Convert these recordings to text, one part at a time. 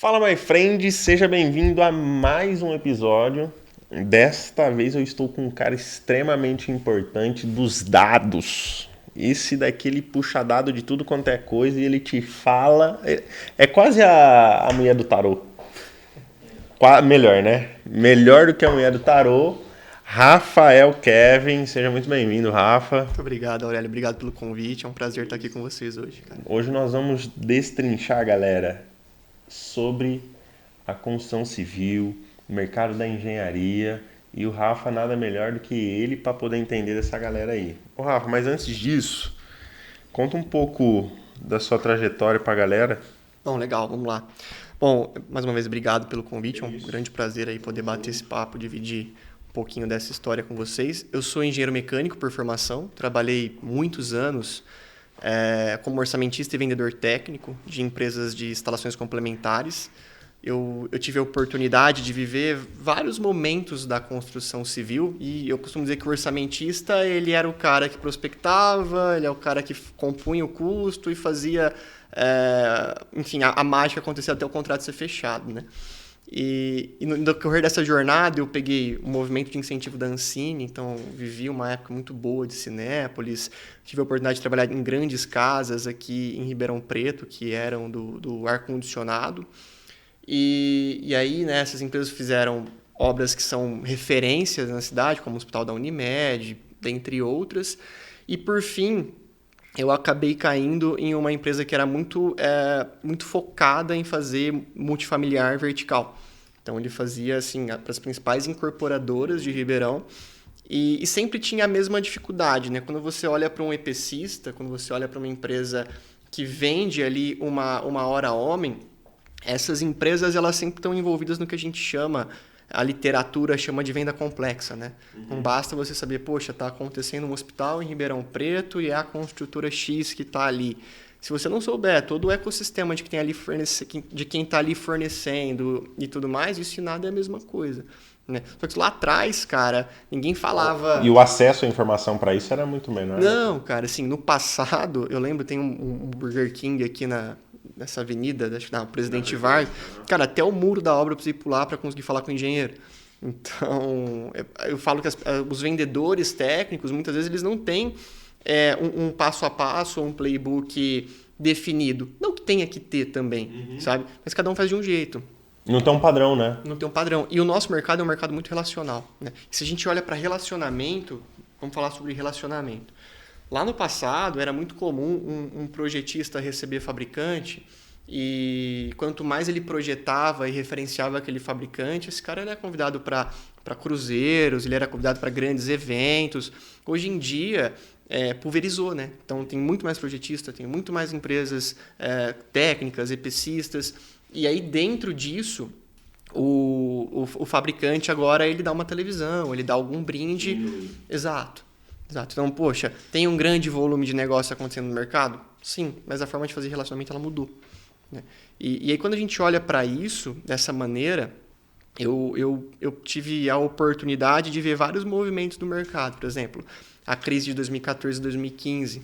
Fala, my friend, seja bem-vindo a mais um episódio. Desta vez eu estou com um cara extremamente importante dos dados. Esse daqui ele puxa dado de tudo quanto é coisa e ele te fala. É quase a mulher do tarô. Melhor, né? Melhor do que a mulher do tarô. Rafael Kevin, seja muito bem-vindo, Rafa. Muito obrigado, Aurélio. Obrigado pelo convite. É um prazer estar aqui com vocês hoje, cara. Hoje nós vamos destrinchar, galera, sobre a construção civil, o mercado da engenharia, e o Rafa nada melhor do que ele para poder entender dessa galera aí. Ô Rafa, mas antes disso, conta um pouco da sua trajetória para a galera. Bom, legal, vamos lá. Bom, mais uma vez, obrigado pelo convite. É um grande prazer aí poder bater esse papo, dividir um pouquinho dessa história com vocês. Eu sou engenheiro mecânico por formação, trabalhei muitos anos como orçamentista e vendedor técnico de empresas de instalações complementares. Eu tive a oportunidade de viver vários momentos da construção civil e eu costumo dizer que o orçamentista ele era o cara que prospectava, ele é o cara que compunha o custo e fazia, enfim, a mágica acontecer até o contrato ser fechado, né? E no decorrer dessa jornada eu peguei o movimento de incentivo da Ancine, então vivi uma época muito boa de Cinépolis, tive a oportunidade de trabalhar em grandes casas aqui em Ribeirão Preto, que eram do ar-condicionado, e aí, né, essas empresas fizeram obras que são referências na cidade, como o Hospital da Unimed, dentre outras, e por fim eu acabei caindo em uma empresa que era muito focada em fazer multifamiliar vertical. Então, ele fazia assim, para as principais incorporadoras de Ribeirão e sempre tinha a mesma dificuldade, né? Quando você olha para um EPCista, quando você olha para uma empresa que vende ali uma hora homem, essas empresas elas sempre estão envolvidas no que a gente chama, a literatura chama de venda complexa, né? Não basta você saber, poxa, está acontecendo um hospital em Ribeirão Preto e é a construtora X que está ali. Se você não souber todo o ecossistema de quem está ali fornecendo e tudo mais, isso e nada é a mesma coisa, né? Só que lá atrás, cara, ninguém falava... E o acesso à informação para isso era muito menor. Não, cara, assim, no passado, eu lembro, tem um Burger King aqui nessa avenida, acho que na Presidente Vargas, cara, até o muro da obra eu precisei pular para conseguir falar com o engenheiro. Então, eu falo que os vendedores técnicos, muitas vezes, eles não têm um passo a passo, um playbook definido. Não que tenha que ter também, sabe? Mas cada um faz de um jeito. Não tem um padrão, né? Não tem um padrão. E o nosso mercado é um mercado muito relacional, né? E se a gente olha para relacionamento, vamos falar sobre relacionamento. Lá no passado, era muito comum um projetista receber fabricante e quanto mais ele projetava e referenciava aquele fabricante, esse cara era convidado para cruzeiros, ele era convidado para grandes eventos. Hoje em dia, pulverizou, né? Então, tem muito mais projetista, tem muito mais empresas técnicas, EPCistas. E aí, dentro disso, o fabricante agora ele dá uma televisão, ele dá algum brinde. Exato. Então, poxa, tem um grande volume de negócio acontecendo no mercado? Sim, mas a forma de fazer relacionamento ela mudou, né? E aí, quando a gente olha para isso, dessa maneira, eu tive a oportunidade de ver vários movimentos do mercado. Por exemplo, a crise de 2014 e 2015.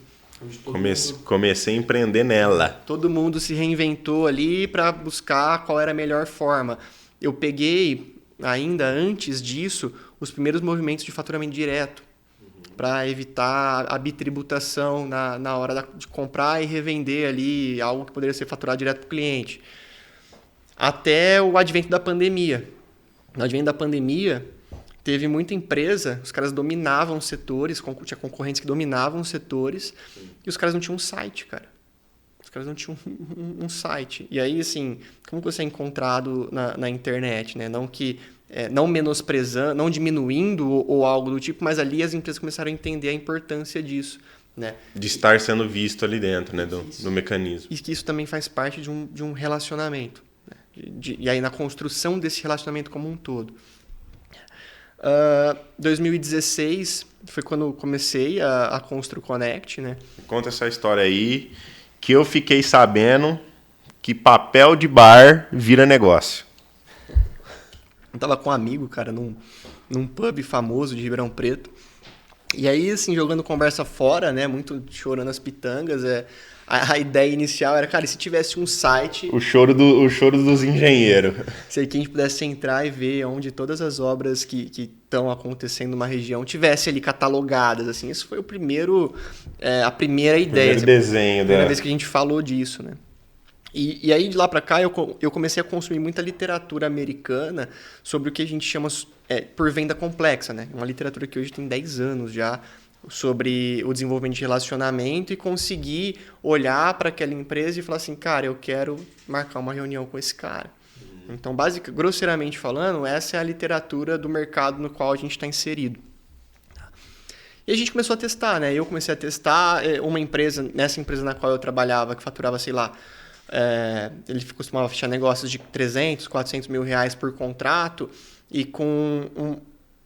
Comecei a empreender nela. Todo mundo se reinventou ali para buscar qual era a melhor forma. Eu peguei, ainda antes disso, os primeiros movimentos de faturamento direto, para evitar a bitributação na hora de comprar e revender ali algo que poderia ser faturado direto para o cliente. Até o advento da pandemia. No advento da pandemia, teve muita empresa, os caras dominavam setores, tinha concorrentes que dominavam os setores, e os caras não tinham um site, cara. Os caras não tinham um site. E aí, assim, como você é encontrado na internet, né? Não menosprezando, não diminuindo ou algo do tipo, mas ali as empresas começaram a entender a importância disso, né? De estar sendo visto ali dentro, né, do mecanismo. E que isso também faz parte de um relacionamento, né? E aí na construção desse relacionamento como um todo. 2016 foi quando eu comecei a Constru Connect, né? Conta essa história aí, que eu fiquei sabendo que papel de bar vira negócio. Eu tava com um amigo, cara, num pub famoso de Ribeirão Preto. E aí, assim, jogando conversa fora, né? Muito chorando as pitangas. a ideia inicial era, cara, e se tivesse um site... O choro dos engenheiros. Se a gente pudesse entrar e ver onde todas as obras que estão acontecendo numa região tivessem ali catalogadas, assim. Isso foi a primeira ideia. Primeiro desenho. A primeira vez que a gente falou disso, né? E aí, de lá para cá, eu comecei a consumir muita literatura americana sobre o que a gente chama por venda complexa, né? Uma literatura que hoje tem 10 anos já, sobre o desenvolvimento de relacionamento e conseguir olhar para aquela empresa e falar assim, cara, eu quero marcar uma reunião com esse cara. Então, grosseiramente falando, essa é a literatura do mercado no qual a gente está inserido. E a gente começou a testar, né? Eu comecei a testar uma empresa, nessa empresa na qual eu trabalhava, que faturava, sei lá, ele costumava fechar negócios de 300, 400 mil reais por contrato e com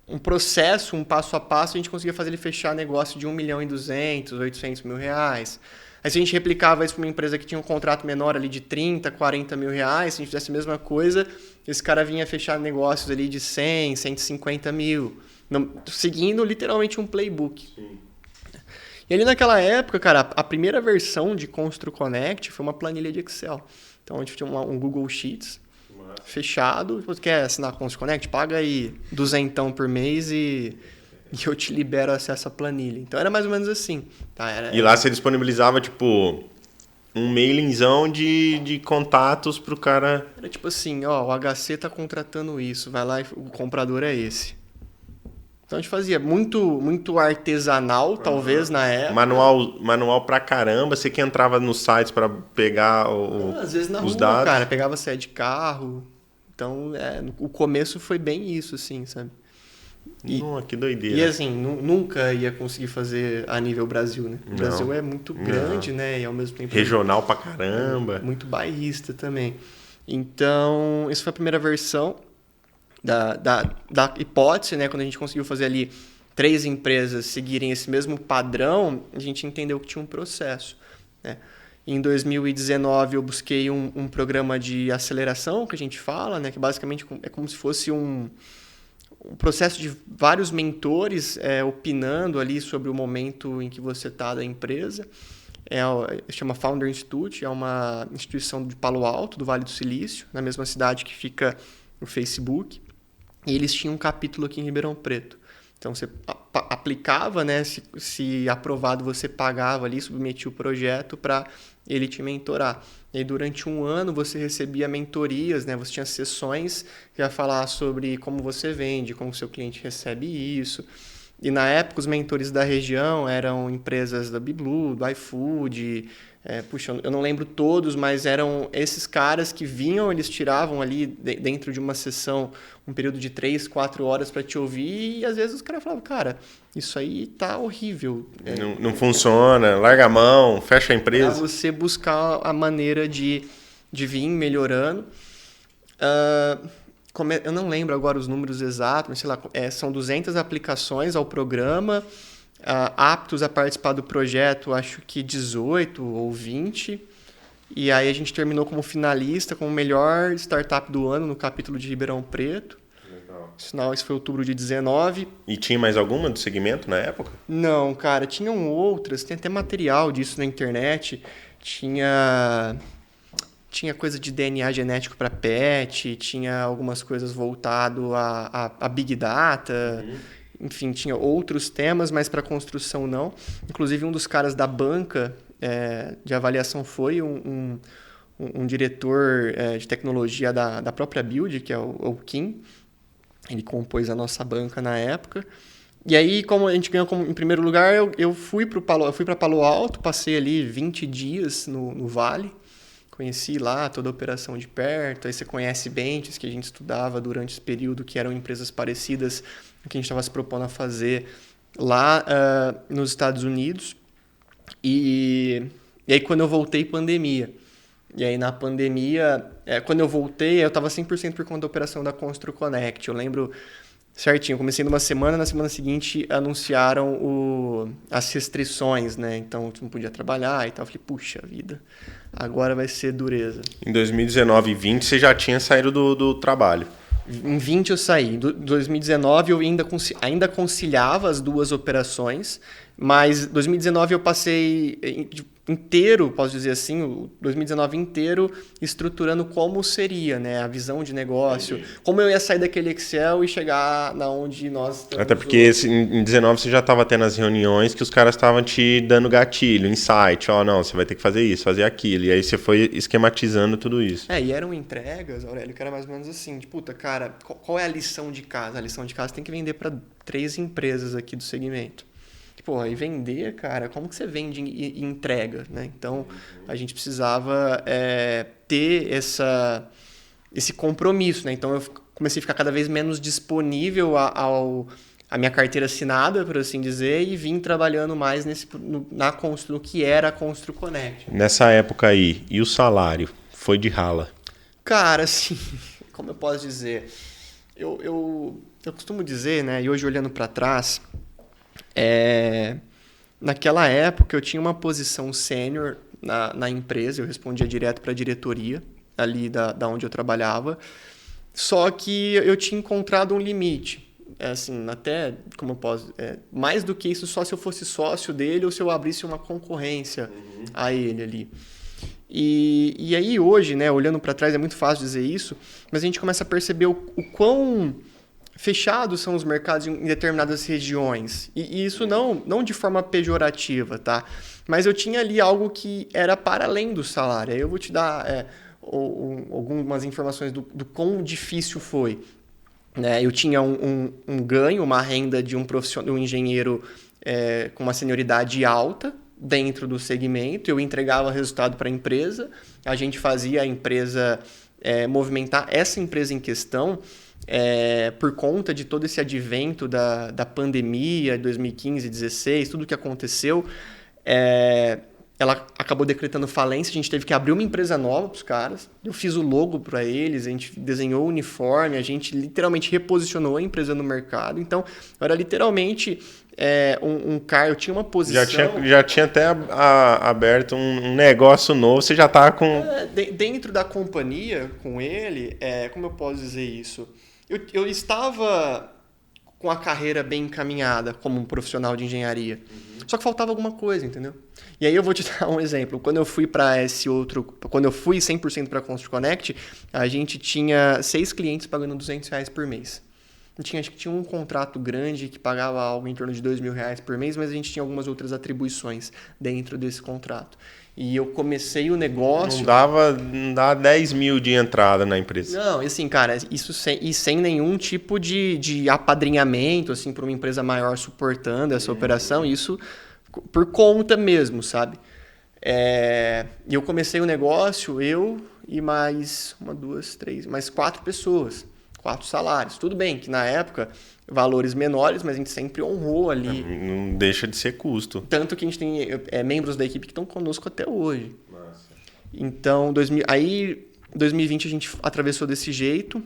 um processo, um passo a passo, a gente conseguia fazer ele fechar negócio de 1 milhão e 200, 800 mil reais. Aí se a gente replicava isso para uma empresa que tinha um contrato menor ali de 30, 40 mil reais, se a gente fizesse a mesma coisa, esse cara vinha fechar negócios ali de 100, 150 mil, seguindo literalmente um playbook. Sim. E ali naquela época, cara, a primeira versão de Constru Connect foi uma planilha de Excel. Então a gente tinha um Google Sheets fechado. Você quer assinar a Constru Connect? Paga aí $200 por mês e eu te libero acesso à planilha. Então era mais ou menos assim. Tá? E lá você disponibilizava, tipo, um mailingzão de contatos pro cara... Era tipo assim, ó, o HC tá contratando isso, vai lá e o comprador é esse. Então a gente fazia muito artesanal, talvez, na época. Manual pra caramba. Você que entrava nos sites para pegar às vezes na os rua, dados. Cara, pegava sede de carro. Então, o começo foi bem isso, assim, sabe? Que doideira. E assim, nunca ia conseguir fazer a nível Brasil, né? O Brasil é muito grande, né? E ao mesmo tempo... Regional pra caramba. Muito bairrista também. Então, essa foi a primeira versão da hipótese, né? Quando a gente conseguiu fazer ali 3 empresas seguirem esse mesmo padrão, a gente entendeu que tinha um processo, né? Em 2019 eu busquei um programa de aceleração, que a gente fala, né? Que basicamente é como se fosse um processo de vários mentores opinando ali sobre o momento em que você está da empresa. Chama Founder Institute, é uma instituição de Palo Alto, do Vale do Silício, na mesma cidade que fica o Facebook. E eles tinham um capítulo aqui em Ribeirão Preto. Então, você aplicava, né? Se aprovado, você pagava ali, submetia o projeto para ele te mentorar. E aí, durante um ano, você recebia mentorias, né? Você tinha sessões que ia falar sobre como você vende, como o seu cliente recebe isso. E, na época, os mentores da região eram empresas da Biblu, do iFood... eu não lembro todos, mas eram esses caras que vinham, eles tiravam ali dentro de uma sessão um período de 3, 4 horas para te ouvir e às vezes os caras falavam, cara, isso aí tá horrível. Não funciona, larga a mão, fecha a empresa. Para você buscar a maneira de vir melhorando. Eu não lembro agora os números exatos, mas sei lá, são 200 aplicações ao programa, aptos a participar do projeto, acho que 18 ou 20. E aí a gente terminou como finalista, como melhor startup do ano no capítulo de Ribeirão Preto. Legal. Isso foi outubro de 19. E tinha mais alguma do segmento na época? Não, cara, tinham outras. Tem até material disso na internet. Tinha coisa de DNA genético para pet, tinha algumas coisas voltado a Big Data. Enfim, tinha outros temas, mas para construção não. Inclusive, um dos caras da banca de avaliação foi um diretor de tecnologia da própria Build, que é o Kim. Ele compôs a nossa banca na época. E aí, como a gente ganhou em primeiro lugar, eu fui para Palo Alto, passei ali 20 dias no Vale. Conheci lá toda a operação de perto. Aí você conhece Benches, que a gente estudava durante esse período, que eram empresas parecidas que a gente estava se propondo a fazer lá nos Estados Unidos. E aí, quando eu voltei, pandemia. E aí, na pandemia, quando eu voltei, eu estava 100% por conta da operação da Constru Connect. Eu lembro certinho, eu comecei numa semana, na semana seguinte anunciaram as restrições, né? Então, eu não podia trabalhar e tal. Eu falei, puxa vida, agora vai ser dureza. Em 2019 e 20 você já tinha saído do trabalho? Em 20 eu saí. Em 2019 eu ainda conciliava as duas operações, mas em 2019 eu passei inteiro, posso dizer assim, o 2019 inteiro, estruturando como seria, né? A visão de negócio, como eu ia sair daquele Excel e chegar na onde nós estamos. Até porque em 19 você já estava tendo as reuniões que os caras estavam te dando gatilho, insight, não, você vai ter que fazer isso, fazer aquilo. E aí você foi esquematizando tudo isso. E eram entregas, Aurélio, que era mais ou menos assim, de puta, cara, qual é a lição de casa? A lição de casa tem que vender para 3 empresas aqui do segmento. Pô, e vender, cara, como que você vende e entrega, né? Então, a gente precisava ter esse compromisso, né? Então, eu comecei a ficar cada vez menos disponível a minha carteira assinada, por assim dizer, e vim trabalhando mais no que era a Constru Connect. Nessa época aí, e o salário? Foi de rala? Cara, assim, como eu posso dizer? Eu costumo dizer, né? E hoje olhando para trás, naquela época eu tinha uma posição sênior na empresa, eu respondia direto para a diretoria ali da onde eu trabalhava, só que eu tinha encontrado um limite. Assim, até, como eu posso... mais do que isso, só se eu fosse sócio dele ou se eu abrisse uma concorrência a ele ali. E aí hoje, né, olhando para trás, é muito fácil dizer isso, mas a gente começa a perceber o quão fechados são os mercados em determinadas regiões. E isso não de forma pejorativa, tá? Mas eu tinha ali algo que era para além do salário. Aí eu vou te dar algumas informações do quão difícil foi. Né? Eu tinha um ganho, uma renda de um profissional, um engenheiro com uma senioridade alta dentro do segmento. Eu entregava resultado para a empresa. A gente fazia a empresa movimentar essa empresa em questão. Por conta de todo esse advento da pandemia, 2015, 2016, tudo que aconteceu, ela acabou decretando falência, a gente teve que abrir uma empresa nova para os caras, eu fiz o logo para eles, a gente desenhou o uniforme, a gente literalmente reposicionou a empresa no mercado, então era literalmente um cara, eu tinha uma posição... Já tinha até aberto um negócio novo, você já estava com... Dentro da companhia, com ele, como eu posso dizer isso? Eu estava com a carreira bem encaminhada como um profissional de engenharia. Só que faltava alguma coisa, entendeu? E aí eu vou te dar um exemplo. Quando eu fui para quando eu fui 100% para a Constru Connect, a gente tinha 6 clientes pagando R$200 por mês. Acho que tinha um contrato grande que pagava algo em torno de R$2.000 por mês, mas a gente tinha algumas outras atribuições dentro desse contrato. E eu comecei o negócio... Não dava 10 mil de entrada na empresa. Não, assim, cara, isso sem nenhum tipo de apadrinhamento, assim, para uma empresa maior suportando essa operação, isso por conta mesmo, sabe? E eu comecei o negócio, eu e mais 4 pessoas, 4 salários. Tudo bem que na época... valores menores, mas a gente sempre honrou ali. Não deixa de ser custo. Tanto que a gente tem membros da equipe que estão conosco até hoje. Nossa. Então, 2020 a gente atravessou desse jeito.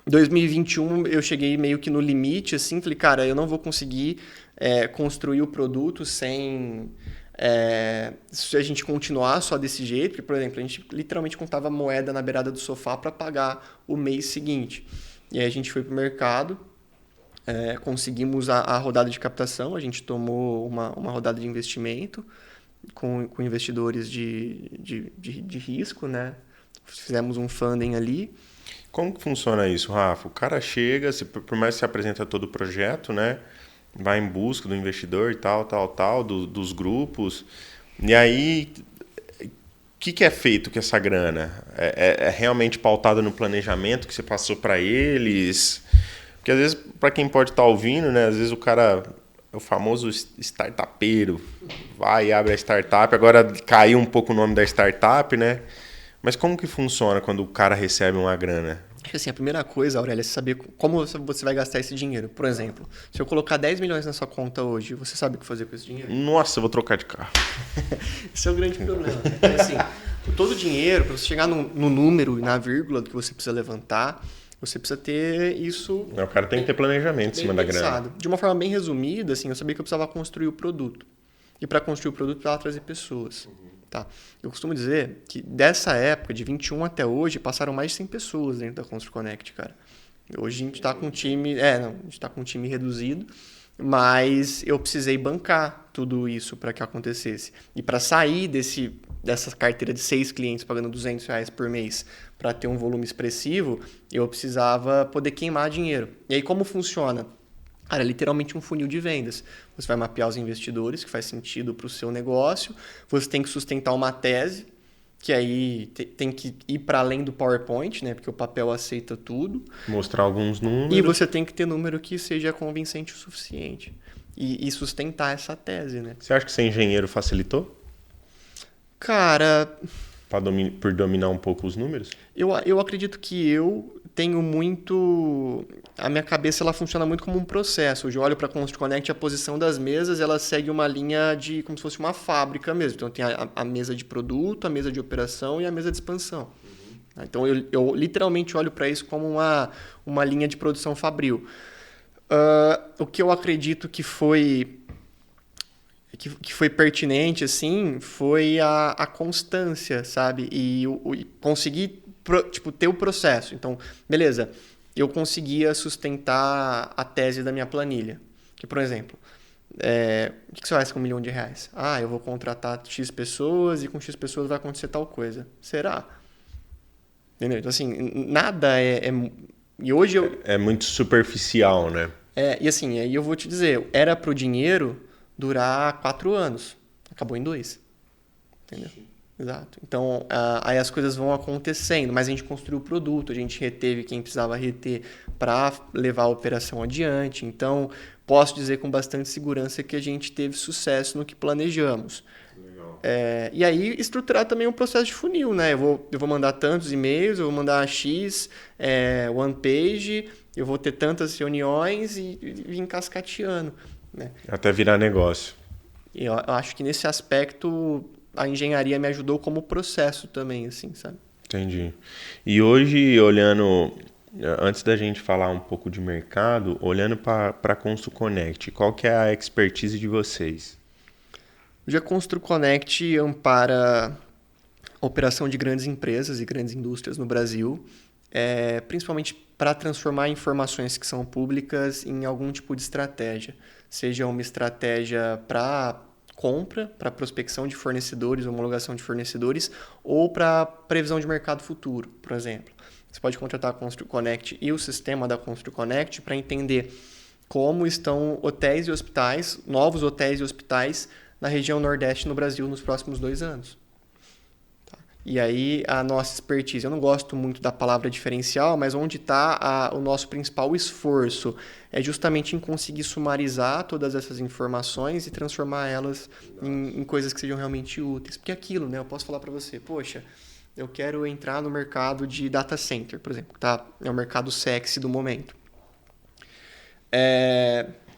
2021 eu cheguei meio que no limite, assim, falei, cara, eu não vou conseguir construir o produto se a gente continuar só desse jeito. Porque, por exemplo, a gente literalmente contava moeda na beirada do sofá para pagar o mês seguinte. E aí a gente foi pro mercado. Conseguimos a rodada de captação, a gente tomou uma rodada de investimento com investidores de risco, né? Fizemos um funding ali. Como que funciona isso, Rafa? O cara chega, por mais que você apresenta todo o projeto, né? Vai em busca do investidor e tal, dos grupos. E aí, o que é feito com essa grana? É realmente pautado no planejamento que você passou para eles? Porque às vezes, para quem pode estar ouvindo, né? Às vezes o cara é o famoso startupeiro, vai e abre a startup, agora caiu um pouco o nome da startup, né? Mas como que funciona quando o cara recebe uma grana? Acho que assim, a primeira coisa, Aurélia, é saber como você vai gastar esse dinheiro. Por exemplo, se eu colocar 10 milhões na sua conta hoje, você sabe o que fazer com esse dinheiro? Nossa, eu vou trocar de carro. Esse é o grande problema. Então, assim, todo o dinheiro, para você chegar no número e na vírgula do que você precisa levantar, você precisa ter isso... O cara tem que ter planejamento em cima da grana. De uma forma bem resumida, assim, eu sabia que eu precisava construir o produto. E para construir o produto, eu precisava trazer pessoas. Tá? Eu costumo dizer que dessa época, de 21 até hoje, passaram mais de 100 pessoas dentro da Constru Connect, cara. Hoje a gente está com um time... a gente está com um time reduzido, mas eu precisei bancar tudo isso para que acontecesse. E para sair dessa carteira de 6 clientes pagando R$200 por mês para ter um volume expressivo, eu precisava poder queimar dinheiro. E aí como funciona? Cara, é literalmente um funil de vendas. Você vai mapear os investidores, que faz sentido para o seu negócio, você tem que sustentar uma tese, que aí tem que ir para além do PowerPoint, né? Porque o papel aceita tudo. Mostrar alguns números. E você tem que ter número que seja convincente o suficiente. E sustentar essa tese, né? Você acha que ser engenheiro facilitou? Cara, Por dominar um pouco os números? eu acredito que eu tenho muito... A minha cabeça ela funciona muito como um processo. Hoje eu olho para a Constru Connect, a posição das mesas ela segue uma linha de como se fosse uma fábrica mesmo. Então tem a mesa de produto, a mesa de operação e a mesa de expansão. Então eu literalmente olho para isso como uma linha de produção fabril. O que eu acredito que foi pertinente assim foi a constância, sabe? E conseguir ter o processo. Então, beleza, eu conseguia sustentar a tese da minha planilha. Que, por exemplo, o que você faz com R$1 milhão? Eu vou contratar X pessoas e com X pessoas vai acontecer tal coisa. Será? Entendeu? Então, assim, nada e hoje eu... É muito superficial, né? E assim, aí eu vou te dizer, era pro dinheiro durar 4 anos. Acabou em 2. Entendeu? Exato. Então, aí as coisas vão acontecendo, mas a gente construiu o produto, a gente reteve quem precisava reter para levar a operação adiante. Então, posso dizer com bastante segurança que a gente teve sucesso no que planejamos. Legal. E aí, estruturar também um processo de funil, né? Eu vou mandar tantos e-mails, eu vou mandar X, one page, eu vou ter tantas reuniões e vir cascateando, né? Até virar negócio. Eu acho que nesse aspecto a engenharia me ajudou como processo também, assim, sabe? Entendi. E hoje, olhando, antes da gente falar um pouco de mercado, olhando para a Constru Connect, qual que é a expertise de vocês? Hoje a Constru Connect ampara a operação de grandes empresas e grandes indústrias no Brasil, principalmente para transformar informações que são públicas em algum tipo de estratégia. Seja uma estratégia para compra, para prospecção de fornecedores, homologação de fornecedores, ou para previsão de mercado futuro, por exemplo. Você pode contratar a Constru Connect e o sistema da Constru Connect para entender como estão hotéis e hospitais, novos hotéis e hospitais na região Nordeste no Brasil nos próximos 2 anos. E aí a nossa expertise, eu não gosto muito da palavra diferencial, mas onde está o nosso principal esforço é justamente em conseguir sumarizar todas essas informações e transformar elas em coisas que sejam realmente úteis. Porque aquilo, né? Eu posso falar para você, poxa, eu quero entrar no mercado de data center, por exemplo, que é o mercado sexy do momento.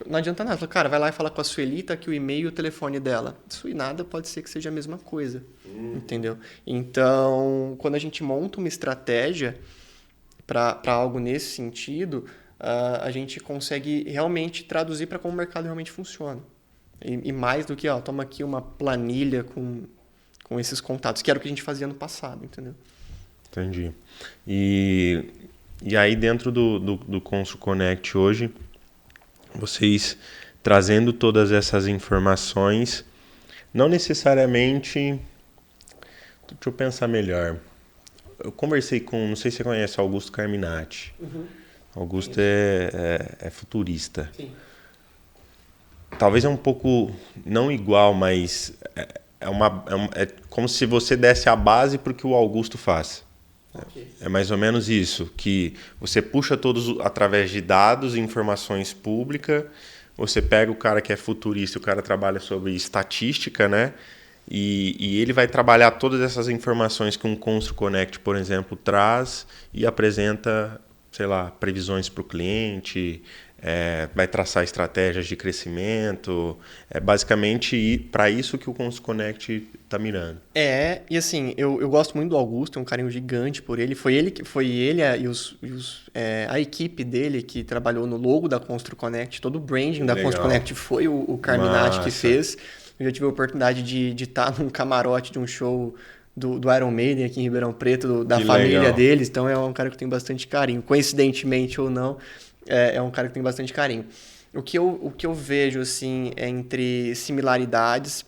Não adianta nada. Cara, vai lá e fala com a Sueli, tá aqui o e-mail e o telefone dela. Isso e nada pode ser que seja a mesma coisa. Entendeu? Então, quando a gente monta uma estratégia para algo nesse sentido, a gente consegue realmente traduzir para como o mercado realmente funciona. E mais do que, toma aqui uma planilha com esses contatos, que era o que a gente fazia no passado, entendeu? Entendi. E aí dentro do Constru Connect hoje, vocês trazendo todas essas informações, não necessariamente... Deixa eu pensar melhor. Eu conversei com, não sei se você conhece, Augusto Carminati. Uhum. Augusto é futurista. Sim. Talvez é um pouco, não igual, mas é como se você desse a base para o que o Augusto faz. Okay. É mais ou menos isso, que você puxa todos através de dados e informações públicas, você pega o cara que é futurista, o cara trabalha sobre estatística, né? E ele vai trabalhar todas essas informações que um Constru Connect, por exemplo, traz e apresenta, sei lá, previsões para o cliente, vai traçar estratégias de crescimento. É basicamente para isso que o Constru Connect está mirando. E assim, eu gosto muito do Augusto, tenho um carinho gigante por ele. Foi ele a equipe dele que trabalhou no logo da Constru Connect, todo o branding da Constru Connect foi o Carminati que fez. Eu já tive a oportunidade de estar num camarote de um show do Iron Maiden aqui em Ribeirão Preto, da família deles. Então é um cara que eu tenho bastante carinho. Coincidentemente ou não, é um cara que tem bastante carinho. O que eu vejo assim, entre similaridades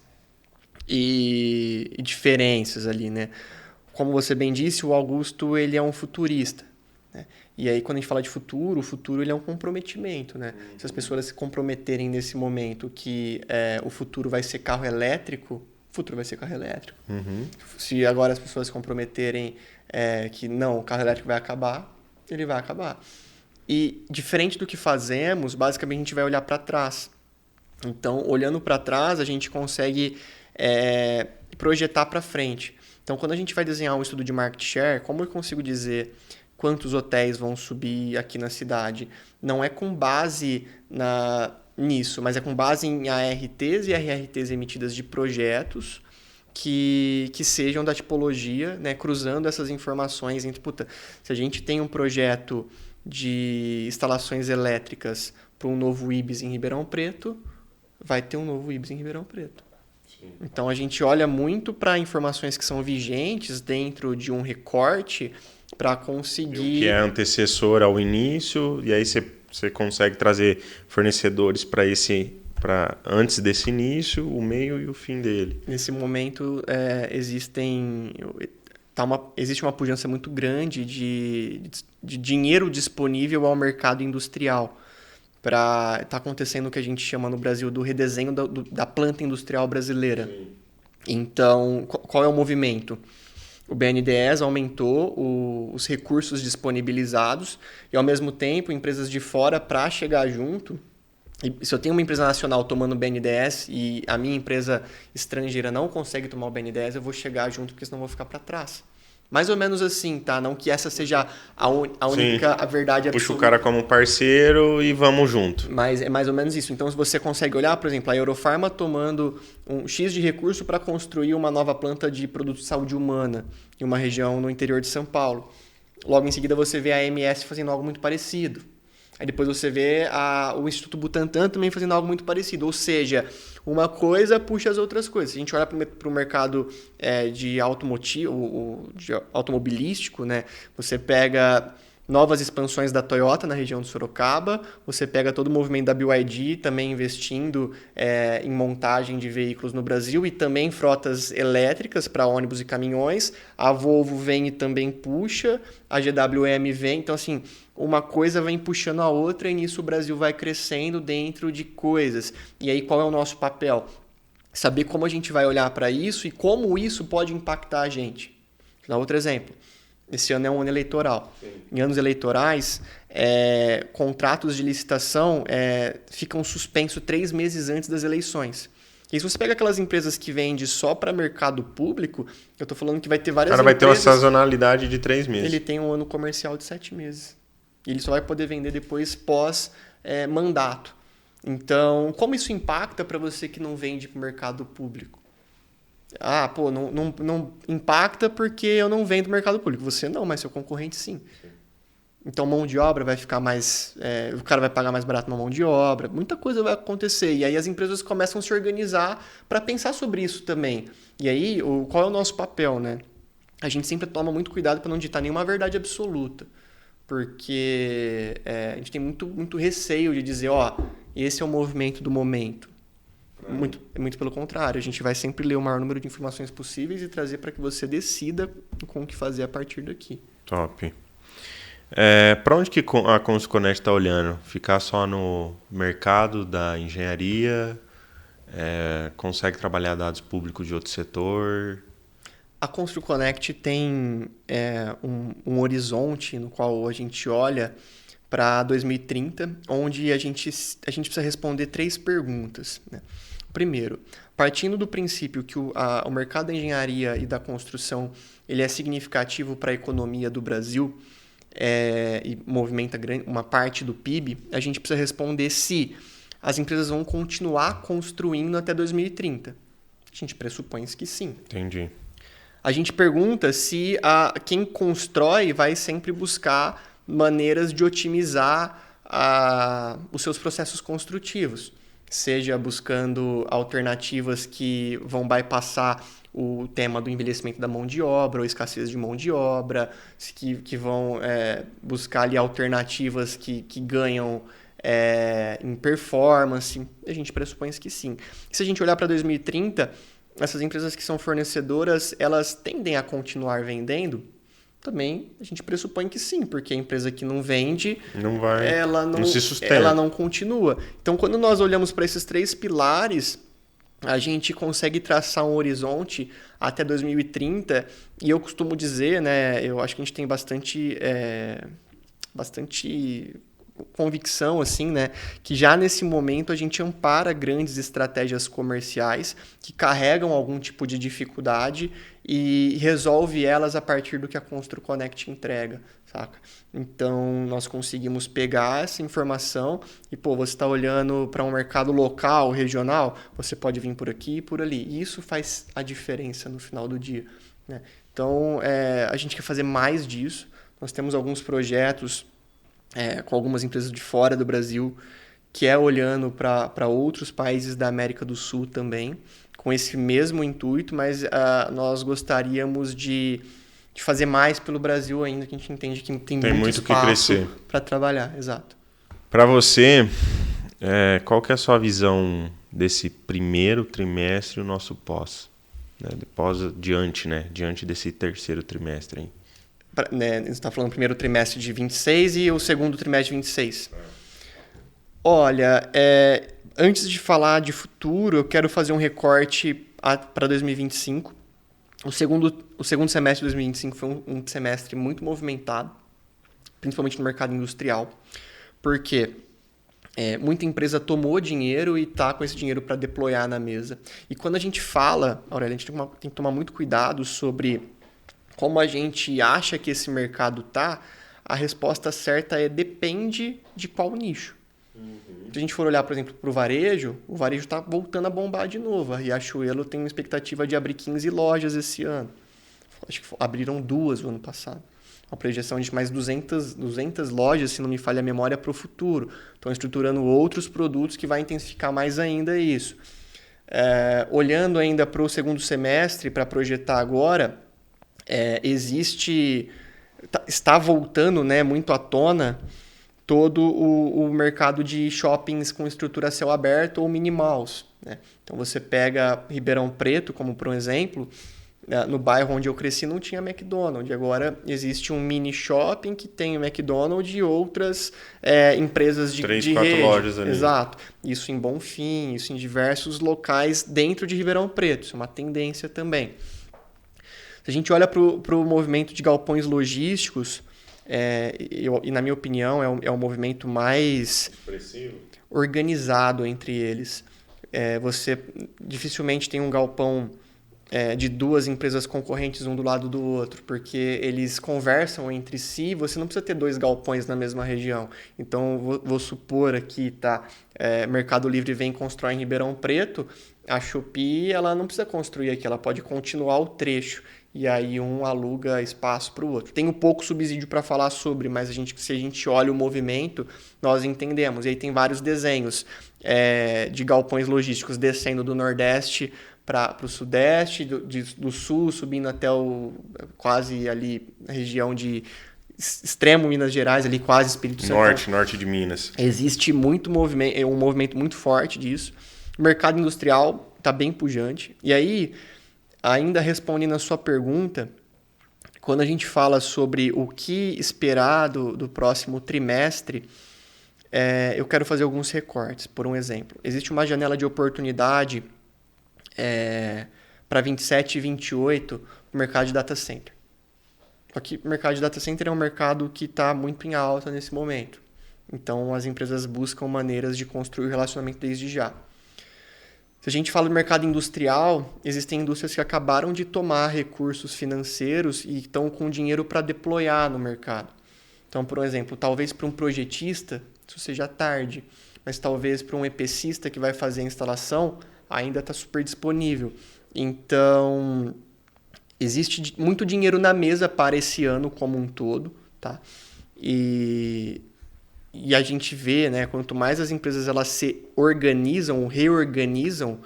e diferenças ali, né? Como você bem disse, o Augusto ele é um futurista, né? E aí quando a gente fala de futuro, o futuro ele é um comprometimento, né? Se as pessoas se comprometerem nesse momento que o futuro vai ser carro elétrico, o futuro vai ser carro elétrico. Se agora as pessoas se comprometerem que não, o carro elétrico vai acabar, ele vai acabar. E diferente do que fazemos, basicamente a gente vai olhar para trás. Então, olhando para trás, a gente consegue projetar para frente. Então, quando a gente vai desenhar um estudo de market share, como eu consigo dizer quantos hotéis vão subir aqui na cidade? Não é com base nisso, mas é com base em ARTs e RRTs emitidas de projetos que sejam da tipologia, né, cruzando essas informações entre, se a gente tem um projeto de instalações elétricas para um novo IBS em Ribeirão Preto, vai ter um novo IBS em Ribeirão Preto. Então, a gente olha muito para informações que são vigentes dentro de um recorte para conseguir... Que é antecessor ao início, e aí você consegue trazer fornecedores para antes desse início, o meio e o fim dele. Nesse momento, existe uma pujança muito grande de dinheiro disponível ao mercado industrial. Está acontecendo o que a gente chama no Brasil do redesenho da planta industrial brasileira. Sim. Então, qual é o movimento? O BNDES aumentou os recursos disponibilizados e, ao mesmo tempo, empresas de fora, para chegar junto... E se eu tenho uma empresa nacional tomando o BNDES e a minha empresa estrangeira não consegue tomar o BNDES, eu vou chegar junto, porque senão eu vou ficar para trás. Mais ou menos assim, tá? Não que essa seja a única a verdade absoluta. Puxa o cara como parceiro e vamos junto. Mas é mais ou menos isso. Então, se você consegue olhar, por exemplo, a Eurofarma tomando um X de recurso para construir uma nova planta de produtos de saúde humana em uma região no interior de São Paulo. Logo em seguida, você vê a MS fazendo algo muito parecido. Aí depois você vê o Instituto Butantan também fazendo algo muito parecido. Ou seja, uma coisa puxa as outras coisas. Se a gente olha para o mercado de automobilístico, né? Você pega novas expansões da Toyota na região de Sorocaba, você pega todo o movimento da BYD também investindo em montagem de veículos no Brasil e também frotas elétricas para ônibus e caminhões. A Volvo vem e também puxa, a GWM vem. Então, assim, uma coisa vem puxando a outra e nisso o Brasil vai crescendo dentro de coisas. E aí qual é o nosso papel? Saber como a gente vai olhar para isso e como isso pode impactar a gente. Vou dar outro exemplo. Esse ano é um ano eleitoral. Sim. Em anos eleitorais, contratos de licitação ficam suspensos 3 meses antes das eleições. E se você pega aquelas empresas que vendem só para mercado público, eu estou falando que vai ter várias empresas... vai ter uma sazonalidade de 3 meses. Ele tem um ano comercial de 7 meses. E ele só vai poder vender depois pós-mandato. Então, como isso impacta para você que não vende para o mercado público? Não impacta porque eu não vendo no mercado público. Você não, mas seu concorrente sim. Então, mão de obra vai ficar mais... o cara vai pagar mais barato na mão de obra. Muita coisa vai acontecer. E aí as empresas começam a se organizar para pensar sobre isso também. E aí, qual é o nosso papel, né? A gente sempre toma muito cuidado para não ditar nenhuma verdade absoluta. Porque a gente tem muito, muito receio de dizer, esse é o movimento do momento. Muito pelo contrário, a gente vai sempre ler o maior número de informações possíveis e trazer para que você decida com o que fazer a partir daqui. Top. Para onde que a ConstruConnect está olhando? Ficar só no mercado da engenharia? Consegue trabalhar dados públicos de outro setor? A ConstruConnect tem um horizonte no qual a gente olha para 2030, onde a gente precisa responder 3 perguntas, né? Primeiro, partindo do princípio que o mercado da engenharia e da construção ele é significativo para a economia do Brasil e movimenta uma parte do PIB, a gente precisa responder se as empresas vão continuar construindo até 2030. A gente pressupõe que sim. Entendi. A gente pergunta se quem constrói vai sempre buscar maneiras de otimizar os seus processos construtivos, seja buscando alternativas que vão bypassar o tema do envelhecimento da mão de obra ou escassez de mão de obra, que vão buscar ali alternativas que ganham em performance? A gente pressupõe que sim. E se a gente olhar para 2030, essas empresas que são fornecedoras, elas tendem a continuar vendendo? Também a gente pressupõe que sim, porque a empresa que não vende, não se sustenta. Ela não continua. Então, quando nós olhamos para esses 3 pilares, a gente consegue traçar um horizonte até 2030, e eu costumo dizer, né, eu acho que a gente tem bastante convicção, assim, né, que já nesse momento a gente ampara grandes estratégias comerciais que carregam algum tipo de dificuldade e resolve elas a partir do que a Constru Connect entrega, saca? Então, nós conseguimos pegar essa informação e, você está olhando para um mercado local, regional, você pode vir por aqui e por ali. E isso faz a diferença no final do dia, né? Então, a gente quer fazer mais disso. Nós temos alguns projetos com algumas empresas de fora do Brasil, que olhando para outros países da América do Sul também, com esse mesmo intuito, mas nós gostaríamos de fazer mais pelo Brasil ainda, que a gente entende que tem muito espaço para trabalhar. Exato. Para você, qual que é a sua visão desse primeiro trimestre e o nosso pós? Diante desse terceiro trimestre aí. Você está falando do primeiro trimestre de 26 e o segundo trimestre de 26. Olha, antes de falar de futuro, eu quero fazer um recorte para 2025. O segundo semestre de 2025 foi um semestre muito movimentado, principalmente no mercado industrial, porque muita empresa tomou dinheiro e está com esse dinheiro para deployar na mesa. E quando a gente fala, Aurélio, a gente tem que tomar muito cuidado sobre como a gente acha que esse mercado está. A resposta certa depende de qual nicho. Se a gente for olhar, por exemplo, para o varejo está voltando a bombar de novo. A Riachuelo tem uma expectativa de abrir 15 lojas esse ano. Acho que abriram 2 no ano passado. Uma projeção de mais 200 lojas, se não me falha a memória, para o futuro. Estão estruturando outros produtos que vai intensificar mais ainda isso. Olhando ainda para o segundo semestre, para projetar agora, está voltando, né, muito à tona todo o mercado de shoppings com estrutura a céu aberto ou mini-malls, né? Então você pega Ribeirão Preto, como por um exemplo, no bairro onde eu cresci não tinha McDonald's, agora existe um mini shopping que tem o McDonald's e outras empresas de 3, 4 rede. lojas ali. Exato. Isso em Bonfim, isso em diversos locais dentro de Ribeirão Preto, isso é uma tendência também. Se a gente olha para o movimento de galpões logísticos, e na minha opinião é o movimento mais expressivo, organizado entre eles. Você dificilmente tem um galpão de 2 empresas concorrentes um do lado do outro, porque eles conversam entre si, você não precisa ter 2 galpões na mesma região. Então, vou supor aqui, Mercado Livre vem constrói em Ribeirão Preto, a Shopee ela não precisa construir aqui, ela pode continuar o trecho. E aí um aluga espaço para o outro. Tem um pouco subsídio para falar sobre, mas se a gente olha o movimento, nós entendemos. E aí tem vários desenhos de galpões logísticos descendo do Nordeste para o Sudeste, do Sul, subindo até quase ali a região de extremo Minas Gerais, ali quase Espírito Santo. Norte de Minas. Existe muito movimento, um movimento muito forte disso. O mercado industrial está bem pujante. E aí, ainda respondendo a sua pergunta, quando a gente fala sobre o que esperar do próximo trimestre, eu quero fazer alguns recortes. Por um exemplo, existe uma janela de oportunidade para 27 e 28 no mercado de data center. Aqui, o mercado de data center é um mercado que está muito em alta nesse momento. Então, as empresas buscam maneiras de construir o relacionamento desde já. Se a gente fala do mercado industrial, existem indústrias que acabaram de tomar recursos financeiros e estão com dinheiro para deployar no mercado. Então, por exemplo, talvez para um projetista, isso seja tarde, mas talvez para um EPCista que vai fazer a instalação, ainda está super disponível. Então, existe muito dinheiro na mesa para esse ano como um todo, tá? E a gente vê, né, quanto mais as empresas elas se organizam, reorganizam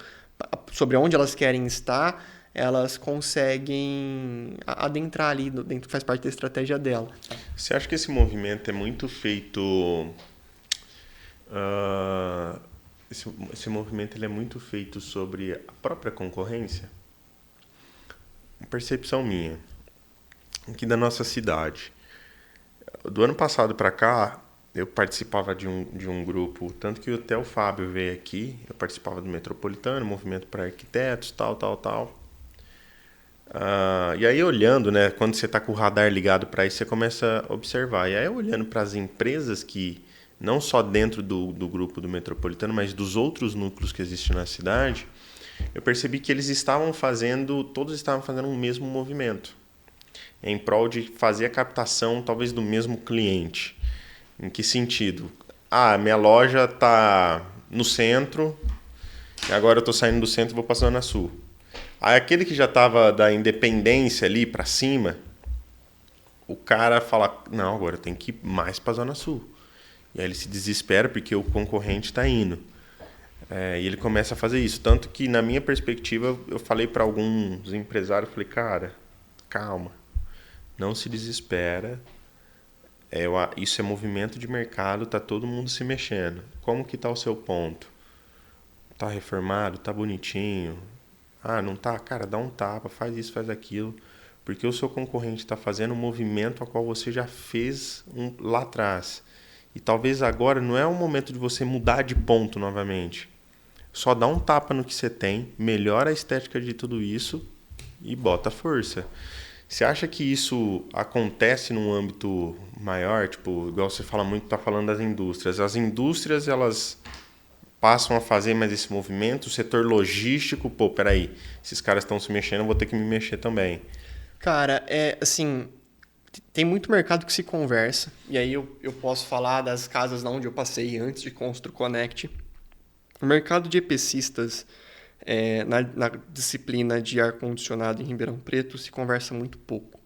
sobre onde elas querem estar, elas conseguem adentrar ali dentro, faz parte da estratégia dela. Você acha que esse movimento é muito feito Ah, esse movimento ele é muito feito sobre a própria concorrência. Percepção minha, aqui da nossa cidade. Do ano passado para cá, eu participava de um grupo, tanto que até o Fábio veio aqui, eu participava do Metropolitano, movimento para arquitetos, tal. E aí olhando, né, quando você está com o radar ligado para isso, você começa a observar. E aí olhando para as empresas que, não só dentro do grupo do Metropolitano, mas dos outros núcleos que existem na cidade, eu percebi que todos estavam fazendo o mesmo movimento, em prol de fazer a captação talvez do mesmo cliente. Em que sentido? Minha loja está no centro, e agora eu estou saindo do centro e vou para a Zona Sul. Aí aquele que já estava da Independência ali para cima, o cara fala, não, agora eu tenho que ir mais para a Zona Sul. E aí ele se desespera porque o concorrente está indo. E ele começa a fazer isso. Tanto que, na minha perspectiva, eu falei para alguns empresários, falei, cara, calma, não se desespera. Isso é movimento de mercado, tá todo mundo se mexendo. Como que tá o seu ponto? Tá reformado? Tá bonitinho? Não tá? Cara, dá um tapa, faz isso, faz aquilo. Porque o seu concorrente está fazendo um movimento a qual você já fez lá atrás. E talvez agora não é o momento de você mudar de ponto novamente. Só dá um tapa no que você tem, melhora a estética de tudo isso e bota força. Você acha que isso acontece num âmbito maior? Tipo, igual você fala muito, tá falando das indústrias. As indústrias, elas passam a fazer mais esse movimento. O setor logístico, peraí, esses caras estão se mexendo, eu vou ter que me mexer também. Cara, assim, tem muito mercado que se conversa. E aí eu posso falar das casas onde eu passei antes de Constru Connect. O mercado de EPCistas, na disciplina de ar-condicionado em Ribeirão Preto, se conversa muito pouco.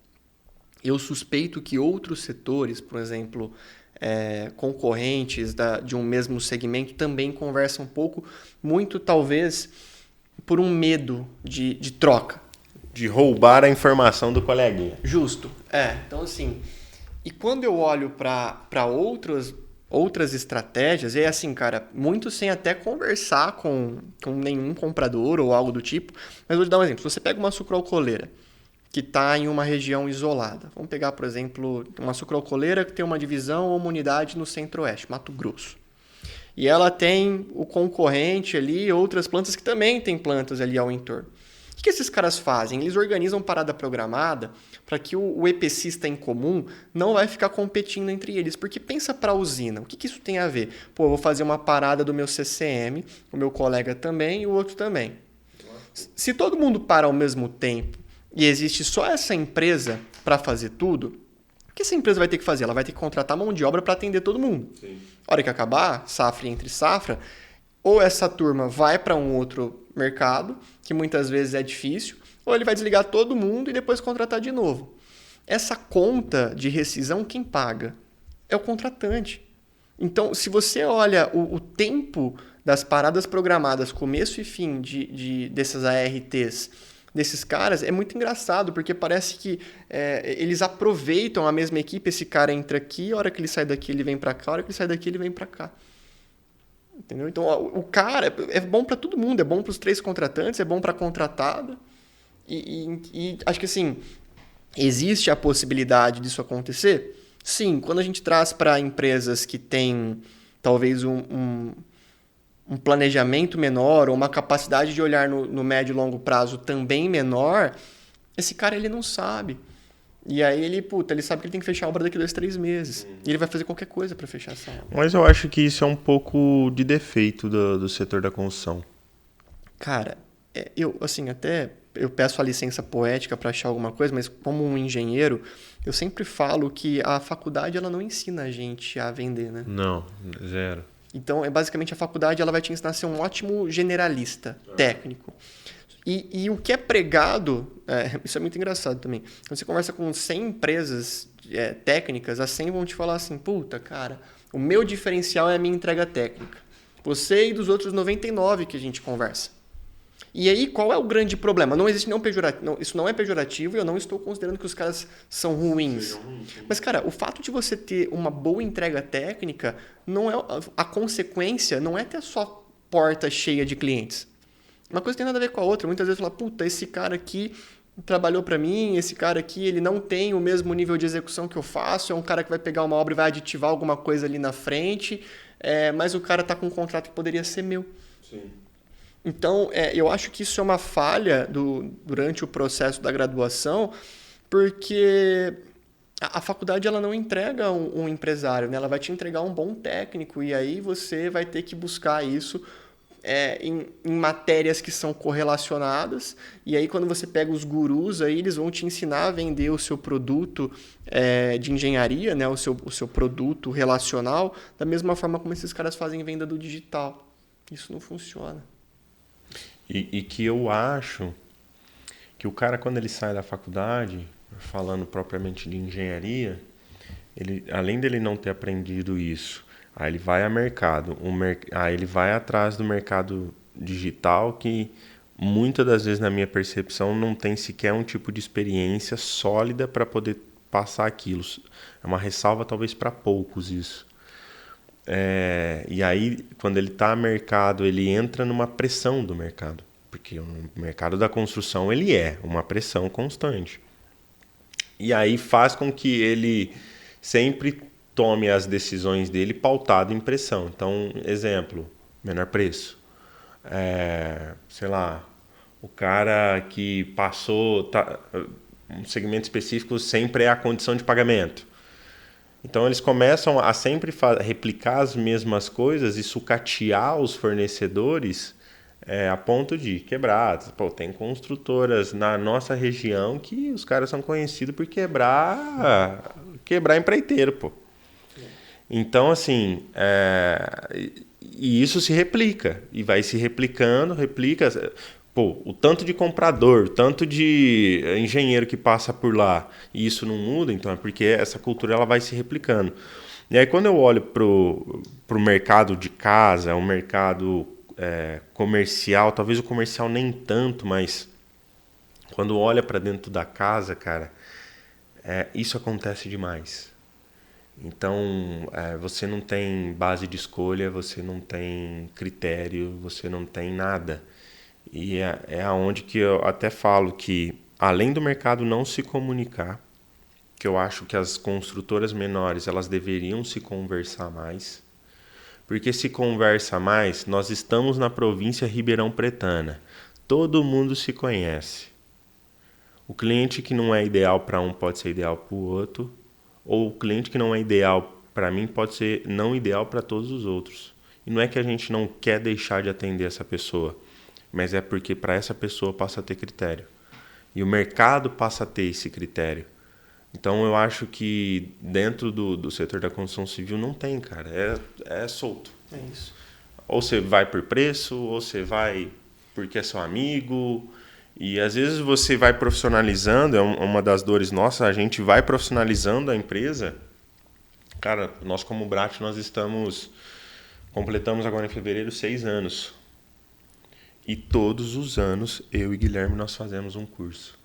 Eu suspeito que outros setores, por exemplo, concorrentes de um mesmo segmento, também conversam pouco, muito talvez por um medo de troca. De roubar a informação do coleguinha. Justo. Então, assim, e quando eu olho para outras estratégias, é assim, cara, muito sem até conversar com nenhum comprador ou algo do tipo. Mas vou te dar um exemplo. Se você pega uma sucroalcooleira que está em uma região isolada. Vamos pegar, por exemplo, uma sucroalcooleira que tem uma divisão ou uma unidade no Centro-Oeste, Mato Grosso. E ela tem o concorrente ali, outras plantas que também têm plantas ali ao entorno. O que esses caras fazem? Eles organizam parada programada para que o EPCista em comum não vai ficar competindo entre eles. Porque pensa para a usina, o que isso tem a ver? Eu vou fazer uma parada do meu CCM, o meu colega também e o outro também. Se todo mundo para ao mesmo tempo e existe só essa empresa para fazer tudo, o que essa empresa vai ter que fazer? Ela vai ter que contratar mão de obra para atender todo mundo. Sim. A hora que acabar, safra entre safra, ou essa turma vai para um outro mercado, que muitas vezes é difícil, ou ele vai desligar todo mundo e depois contratar de novo. Essa conta de rescisão, quem paga? É o contratante. Então, se você olha o tempo das paradas programadas, começo e fim dessas ARTs, desses caras, é muito engraçado, porque parece que eles aproveitam a mesma equipe, esse cara entra aqui, a hora que ele sai daqui ele vem para cá, a hora que ele sai daqui ele vem para cá. Entendeu? Então, o cara é bom para todo mundo, é bom para os 3 contratantes, é bom para a contratada. E acho que assim, existe a possibilidade disso acontecer? Sim, quando a gente traz para empresas que têm talvez um planejamento menor ou uma capacidade de olhar no médio e longo prazo também menor, esse cara ele não sabe. E aí ele sabe que ele tem que fechar a obra daqui a 2, 3 meses. E ele vai fazer qualquer coisa para fechar essa obra. Mas eu acho que isso é um pouco de defeito do setor da construção. Cara, eu peço a licença poética para achar alguma coisa, mas como um engenheiro, eu sempre falo que a faculdade ela não ensina a gente a vender, né? Não, zero. Então, basicamente, a faculdade ela vai te ensinar a ser um ótimo generalista, técnico. E o que é pregado, isso é muito engraçado também. Quando você conversa com 100 empresas técnicas, as 100 vão te falar assim, cara, o meu diferencial é a minha entrega técnica. Você e dos outros 99 que a gente conversa. E aí, qual é o grande problema? Não existe nenhum pejorativo. Não, isso não é pejorativo e eu não estou considerando que os caras são ruins. Mas, cara, o fato de você ter uma boa entrega técnica, não é a consequência não é ter a sua porta cheia de clientes. Uma coisa tem nada a ver com a outra. Muitas vezes fala, puta, esse cara aqui trabalhou para mim, esse cara aqui ele não tem o mesmo nível de execução que eu faço, é um cara que vai pegar uma obra e vai aditivar alguma coisa ali na frente, mas o cara tá com um contrato que poderia ser meu. Sim. Então, eu acho que isso é uma falha durante o processo da graduação, porque a faculdade ela não entrega um empresário, né? Ela vai te entregar um bom técnico, e aí você vai ter que buscar isso em matérias que são correlacionadas, e aí quando você pega os gurus, aí eles vão te ensinar a vender o seu produto de engenharia, né? o seu produto relacional, da mesma forma como esses caras fazem venda do digital. Isso não funciona. E que eu acho que o cara, quando ele sai da faculdade, falando propriamente de engenharia, ele, além dele não ter aprendido isso, aí ele vai a mercado, aí ele vai atrás do mercado digital que muitas das vezes, na minha percepção, não tem sequer um tipo de experiência sólida para poder passar aquilo. É uma ressalva talvez para poucos isso. E aí, quando ele está no mercado, ele entra numa pressão do mercado. Porque o mercado da construção ele é uma pressão constante. E aí faz com que ele sempre tome as decisões dele pautado em pressão. Então, exemplo, menor preço. Sei lá, o cara que passou um segmento específico sempre é a condição de pagamento. Então eles começam a sempre replicar as mesmas coisas e sucatear os fornecedores a ponto de quebrar. Pô, tem construtoras na nossa região que os caras são conhecidos por quebrar empreiteiro, pô. Então, assim, e isso se replica, e vai se replicando, pô, o tanto de comprador, o tanto de engenheiro que passa por lá, e isso não muda, então é porque essa cultura ela vai se replicando. E aí quando eu olho pro mercado de casa, o mercado comercial, talvez o comercial nem tanto, mas quando olha para dentro da casa, cara, isso acontece demais. Então, você não tem base de escolha, você não tem critério, você não tem nada. E é aonde que eu até falo que, além do mercado não se comunicar, que eu acho que as construtoras menores elas deveriam se conversar mais, porque se conversa mais, nós estamos na província ribeirão-pretana, todo mundo se conhece. O cliente que não é ideal para um pode ser ideal para o outro, ou o cliente que não é ideal para mim pode ser não ideal para todos os outros. E não é que a gente não quer deixar de atender essa pessoa, mas é porque para essa pessoa passa a ter critério. E o mercado passa a ter esse critério. Então eu acho que dentro do setor da construção civil não tem, cara. É solto. É isso. Ou você vai por preço, ou você vai porque é seu amigo. E às vezes você vai profissionalizando, é uma das dores nossas, a gente vai profissionalizando a empresa. Cara, nós como Brat, completamos agora em fevereiro 6 anos. E todos os anos, eu e Guilherme, nós fazemos um curso.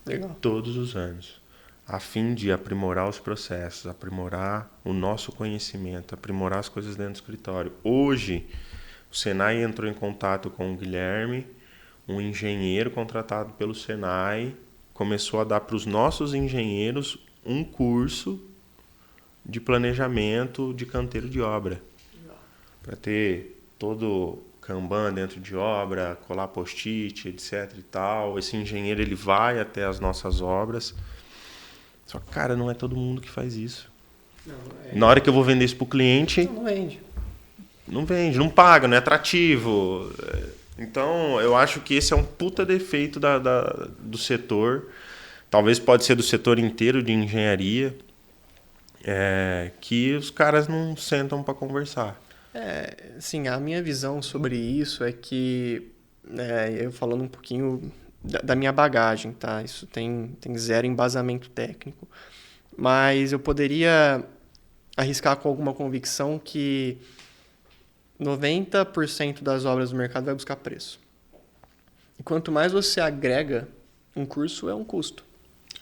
Legal. Todos os anos. A fim de aprimorar os processos, aprimorar o nosso conhecimento, aprimorar as coisas dentro do escritório. Hoje, o Senai entrou em contato com o Guilherme, um engenheiro contratado pelo Senai, começou a dar para os nossos engenheiros um curso de planejamento de canteiro de obra. Para ter todo Kanban dentro de obra, colar post-it, etc e tal. Esse engenheiro ele vai até as nossas obras. Só que, cara, não é todo mundo que faz isso. Na hora que eu vou vender isso pro cliente... Não vende. Não vende, não paga, não é atrativo. Então, eu acho que esse é um puta defeito do setor. Talvez pode ser do setor inteiro de engenharia. Que os caras não sentam para conversar. Sim, a minha visão sobre isso é que, eu falando um pouquinho da minha bagagem, tá? Isso tem zero embasamento técnico, mas eu poderia arriscar com alguma convicção que 90% das obras do mercado vai buscar preço. E quanto mais você agrega, um curso é um custo.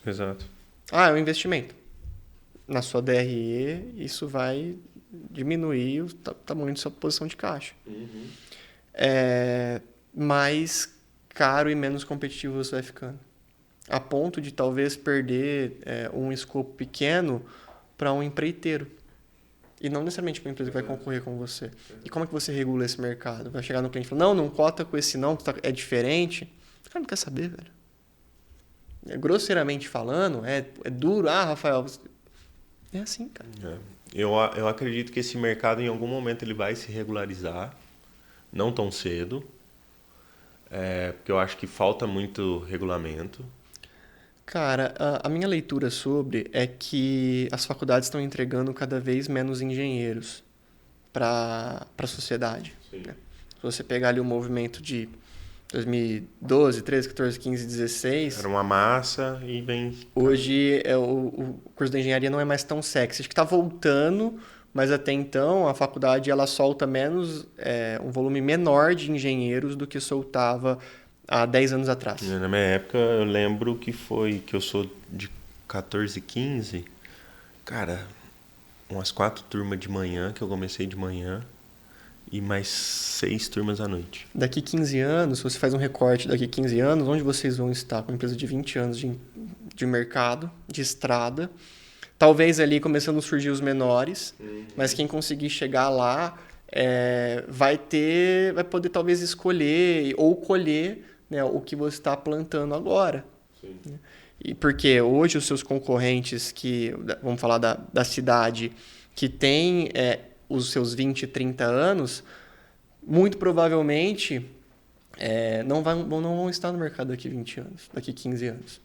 Exato. É um investimento. Na sua DRE, isso vai diminuir o tamanho de sua posição de caixa. Mais caro e menos competitivo você vai ficando. A ponto de talvez perder um escopo pequeno para um empreiteiro. E não necessariamente para uma empresa que vai concorrer com você. E como é que você regula esse mercado? Vai chegar no cliente e falar, não cota com esse não, é diferente. O cara não quer saber, velho. Grosseiramente falando, é duro. Rafael, é assim, cara. Eu acredito que esse mercado, em algum momento, ele vai se regularizar. Não tão cedo. Porque eu acho que falta muito regulamento. Cara, a minha leitura sobre é que as faculdades estão entregando cada vez menos engenheiros para a sociedade. Né? Se você pegar ali o movimento de 2012, 13, 14, 15, 16... Era uma massa e bem... Hoje o curso de engenharia não é mais tão sexy. Acho que está voltando, mas até então a faculdade ela solta um volume menor de engenheiros do que soltava há 10 anos atrás. Na minha época, eu lembro que eu sou de 14, 15, cara, umas 4 turmas de manhã, que eu comecei de manhã, e mais 6 turmas à noite. Daqui 15 anos, se você faz um recorte daqui 15 anos, onde vocês vão estar? Com uma empresa de 20 anos de mercado, de estrada, talvez ali começando a surgir os menores, mas quem conseguir chegar lá vai poder talvez escolher ou colher, né, o que você está plantando agora. Sim. E porque hoje os seus concorrentes, vamos falar da cidade, que tem os seus 20, 30 anos, muito provavelmente não vão estar no mercado daqui 20 anos, daqui 15 anos.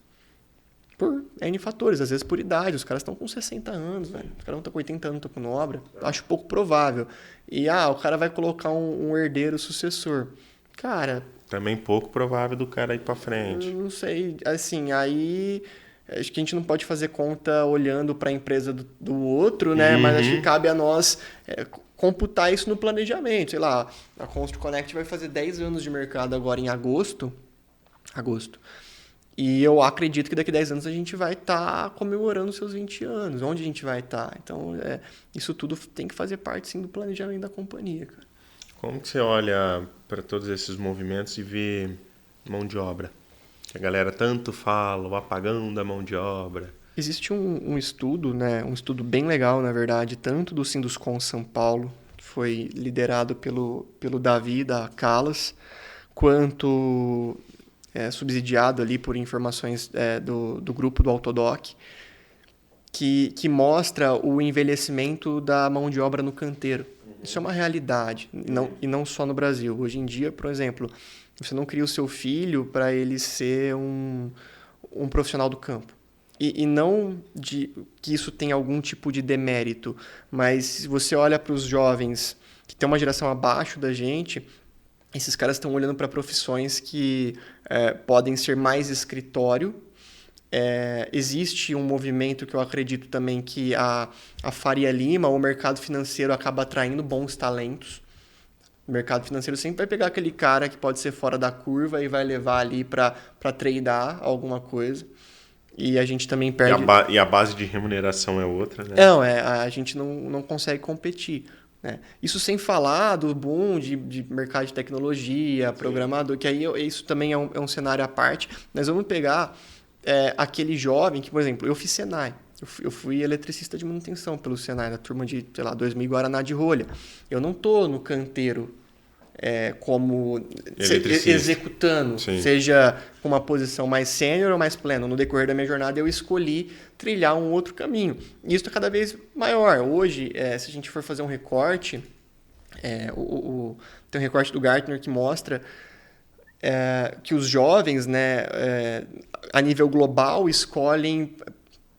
Por N fatores, às vezes por idade. Os caras estão com 60 anos, velho. Os caras não estão com 80 anos, estão com obra. Acho pouco provável. E o cara vai colocar um herdeiro sucessor. Cara... Também pouco provável do cara ir pra frente. Eu não sei. Assim, aí... Acho que a gente não pode fazer conta olhando para a empresa do outro, né? Mas acho que cabe a nós computar isso no planejamento. Sei lá, a Constru Connect vai fazer 10 anos de mercado agora em agosto. E eu acredito que daqui a 10 anos a gente vai estar comemorando os seus 20 anos. Onde a gente vai estar? Então, isso tudo tem que fazer parte, sim, do planejamento da companhia, cara. Como que você olha para todos esses movimentos e vê mão de obra? Que a galera tanto fala, o apagão da mão de obra. Existe um estudo, né? Um estudo bem legal, na verdade, tanto do Sinduscon São Paulo, que foi liderado pelo Davi da Calas, quanto... subsidiado ali por informações do grupo do Autodoc, que mostra o envelhecimento da mão de obra no canteiro. Isso é uma realidade, e não só no Brasil. Hoje em dia, por exemplo, você não cria o seu filho para ele ser um profissional do campo. E não que isso tenha algum tipo de demérito, mas se você olha para os jovens que tem uma geração abaixo da gente, esses caras estão olhando para profissões que podem ser mais escritório. Existe um movimento que eu acredito também que a Faria Lima, o mercado financeiro, acaba atraindo bons talentos. O mercado financeiro sempre vai pegar aquele cara que pode ser fora da curva e vai levar ali para tradear alguma coisa. E a gente também perde... E a base de remuneração é outra, né? Não, a gente não consegue competir. Né? Isso sem falar do boom de mercado de tecnologia, programador, que aí isso também é um cenário à parte. Mas vamos pegar aquele jovem que, por exemplo, eu fiz Senai. Eu fui eletricista de manutenção pelo Senai, na turma de, 2000 Guaraná de Rolha. Eu não estou no canteiro como executando, Sim. seja com uma posição mais sênior ou mais pleno. No decorrer da minha jornada, eu escolhi trilhar um outro caminho. E isso é cada vez maior. Hoje, se a gente for fazer um recorte, tem um recorte do Gartner que mostra que os jovens, né, a nível global, escolhem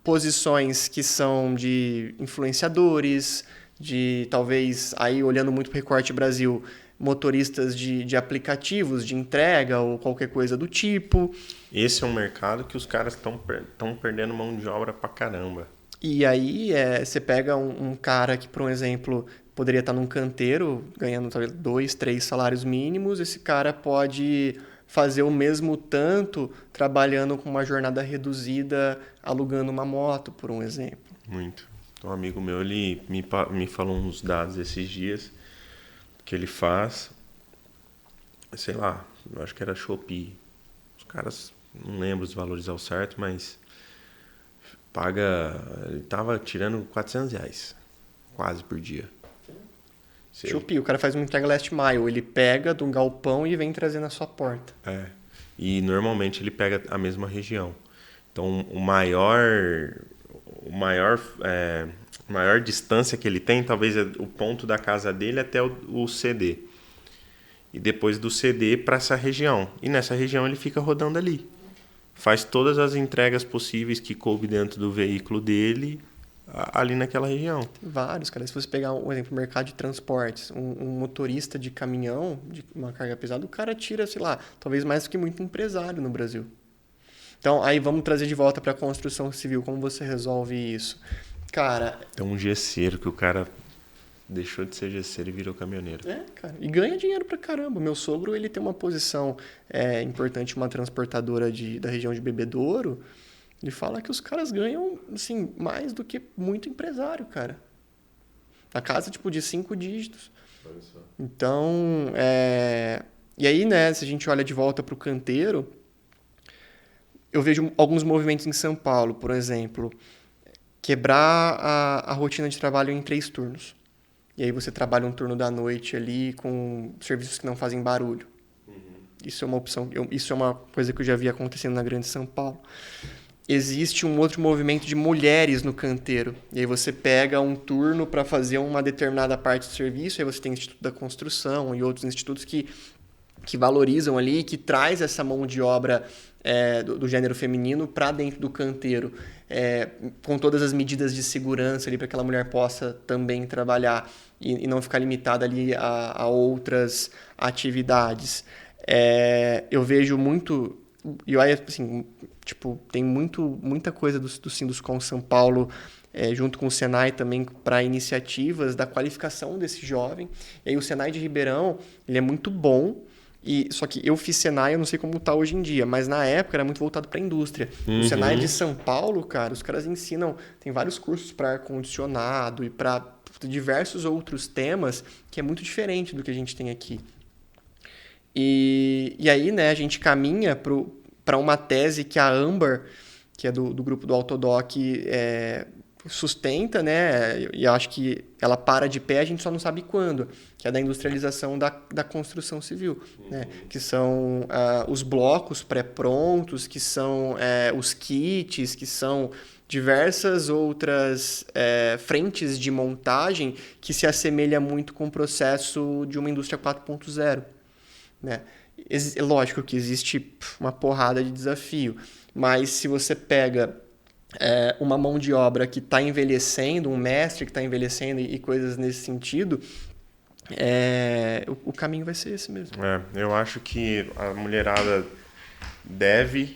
posições que são de influenciadores, de talvez, aí olhando muito para o recorte Brasil, motoristas de aplicativos de entrega ou qualquer coisa do tipo. Esse é um mercado que os caras estão perdendo mão de obra pra caramba. E aí você pega um cara que, por exemplo, poderia estar num canteiro ganhando talvez 2, 3 salários mínimos. Esse cara pode fazer o mesmo tanto trabalhando com uma jornada reduzida, alugando uma moto, por um exemplo. Muito. Um amigo meu, ele me falou uns dados esses dias que ele faz, sei lá, eu acho que era Shopee. Os caras, não lembro os valores ao certo, mas ele tava tirando R$ 400, quase por dia. Shopee, o cara faz uma entrega last mile, ele pega de um galpão e vem trazer na sua porta. E normalmente ele pega a mesma região. Então, maior distância que ele tem, talvez é o ponto da casa dele até o CD. E depois do CD para essa região. E nessa região ele fica rodando ali. Faz todas as entregas possíveis que coube dentro do veículo dele ali naquela região. Tem vários, cara. Se você pegar um exemplo, mercado de transportes, um motorista de caminhão, de uma carga pesada, o cara tira, sei lá, talvez mais do que muito empresário no Brasil. Então, aí vamos trazer de volta para a construção civil. Como você resolve isso? Cara... Tem um gesseiro que o cara deixou de ser gesseiro e virou caminhoneiro. Cara. E ganha dinheiro pra caramba. Meu sogro, ele tem uma posição importante, uma transportadora da região de Bebedouro. Ele fala que os caras ganham, assim, mais do que muito empresário, cara. Na casa, tipo, de 5 dígitos. Então, E aí, né, se a gente olha de volta pro canteiro, eu vejo alguns movimentos em São Paulo, por exemplo, quebrar a rotina de trabalho em 3 turnos. E aí você trabalha um turno da noite ali com serviços que não fazem barulho. Isso é uma opção, isso é uma coisa que eu já vi acontecendo na Grande São Paulo. Existe um outro movimento de mulheres no canteiro. E aí você pega um turno para fazer uma determinada parte do serviço, aí você tem o Instituto da Construção e outros institutos que valorizam ali, que traz essa mão de obra do gênero feminino para dentro do canteiro, com todas as medidas de segurança ali para que aquela mulher possa também trabalhar e não ficar limitada ali a outras atividades. Eu vejo muito... E aí, assim, tipo, tem muita coisa do Sinduscon São Paulo, junto com o Senai também, para iniciativas da qualificação desse jovem. E aí o Senai de Ribeirão, ele é muito bom, só que eu fiz Senai, eu não sei como está hoje em dia, mas na época era muito voltado para a indústria. O Senai de São Paulo, cara, os caras ensinam, tem vários cursos para ar-condicionado e para diversos outros temas, que é muito diferente do que a gente tem aqui. E aí, né, a gente caminha para uma tese que a Amber, que é do grupo do Autodoc, sustenta, né, e acho que ela para de pé, a gente só não sabe quando, que é da industrialização da construção civil, né, que são os blocos pré-prontos, que são os kits, que são diversas outras frentes de montagem que se assemelha muito com o processo de uma indústria 4.0. Né? Lógico que existe uma porrada de desafio, mas se você pega uma mão de obra que está envelhecendo, um mestre que está envelhecendo e coisas nesse sentido, o caminho vai ser esse mesmo. Eu acho que a mulherada deve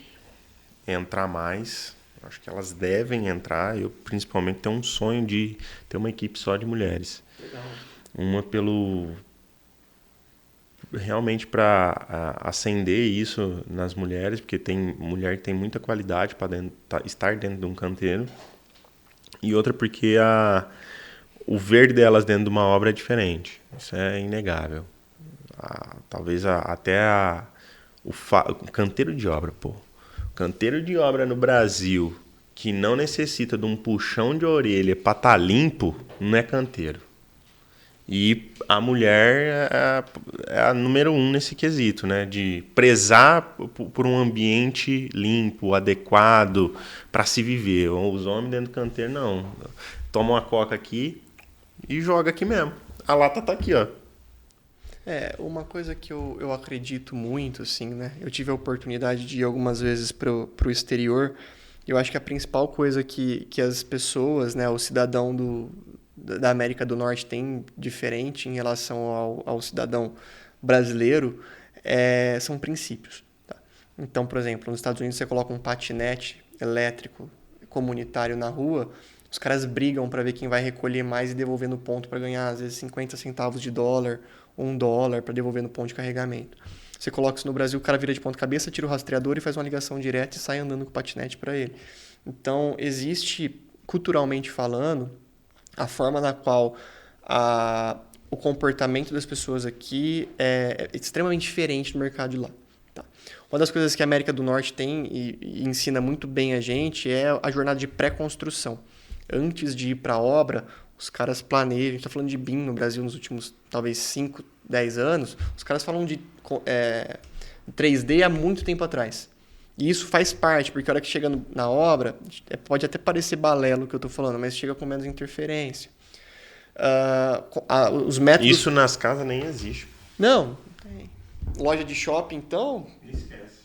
entrar mais, acho que elas devem entrar. Eu principalmente tenho um sonho de ter uma equipe só de mulheres. Legal. Uma realmente para acender isso nas mulheres, porque tem mulher que tem muita qualidade para estar dentro de um canteiro, e outra porque o ver delas dentro de uma obra é diferente, isso é inegável. Talvez até o canteiro de obra, canteiro de obra no Brasil que não necessita de um puxão de orelha para estar limpo, não é canteiro. E a mulher é a número 1 nesse quesito, né? De prezar por um ambiente limpo, adequado para se viver. Os homens dentro do canteiro, não. Toma uma coca aqui e joga aqui mesmo. A lata tá aqui, ó. Uma coisa que eu acredito muito, assim, né? Eu tive a oportunidade de ir algumas vezes pro exterior. Eu acho que a principal coisa que as pessoas, né? O cidadão da América do Norte tem diferente em relação ao cidadão brasileiro são princípios. Tá? Então, por exemplo, nos Estados Unidos você coloca um patinete elétrico comunitário na rua, os caras brigam para ver quem vai recolher mais e devolver no ponto para ganhar, às vezes, 50 centavos de dólar ou $1 para devolver no ponto de carregamento. Você coloca isso no Brasil, o cara vira de ponta cabeça, tira o rastreador e faz uma ligação direta e sai andando com o patinete para ele. Então, existe, culturalmente falando, a forma na qual o comportamento das pessoas aqui é extremamente diferente do mercado de lá. Tá? Uma das coisas que a América do Norte tem e ensina muito bem a gente é a jornada de pré-construção. Antes de ir para a obra, os caras planejam. A gente está falando de BIM no Brasil nos últimos, talvez, 5, 10 anos. Os caras falam de 3D há muito tempo atrás. E isso faz parte, porque a hora que chega na obra, pode até parecer balela o que eu estou falando, mas chega com menos interferência. Os métodos... Isso nas casas nem existe. Não, tem. Loja de shopping, então... Esquece.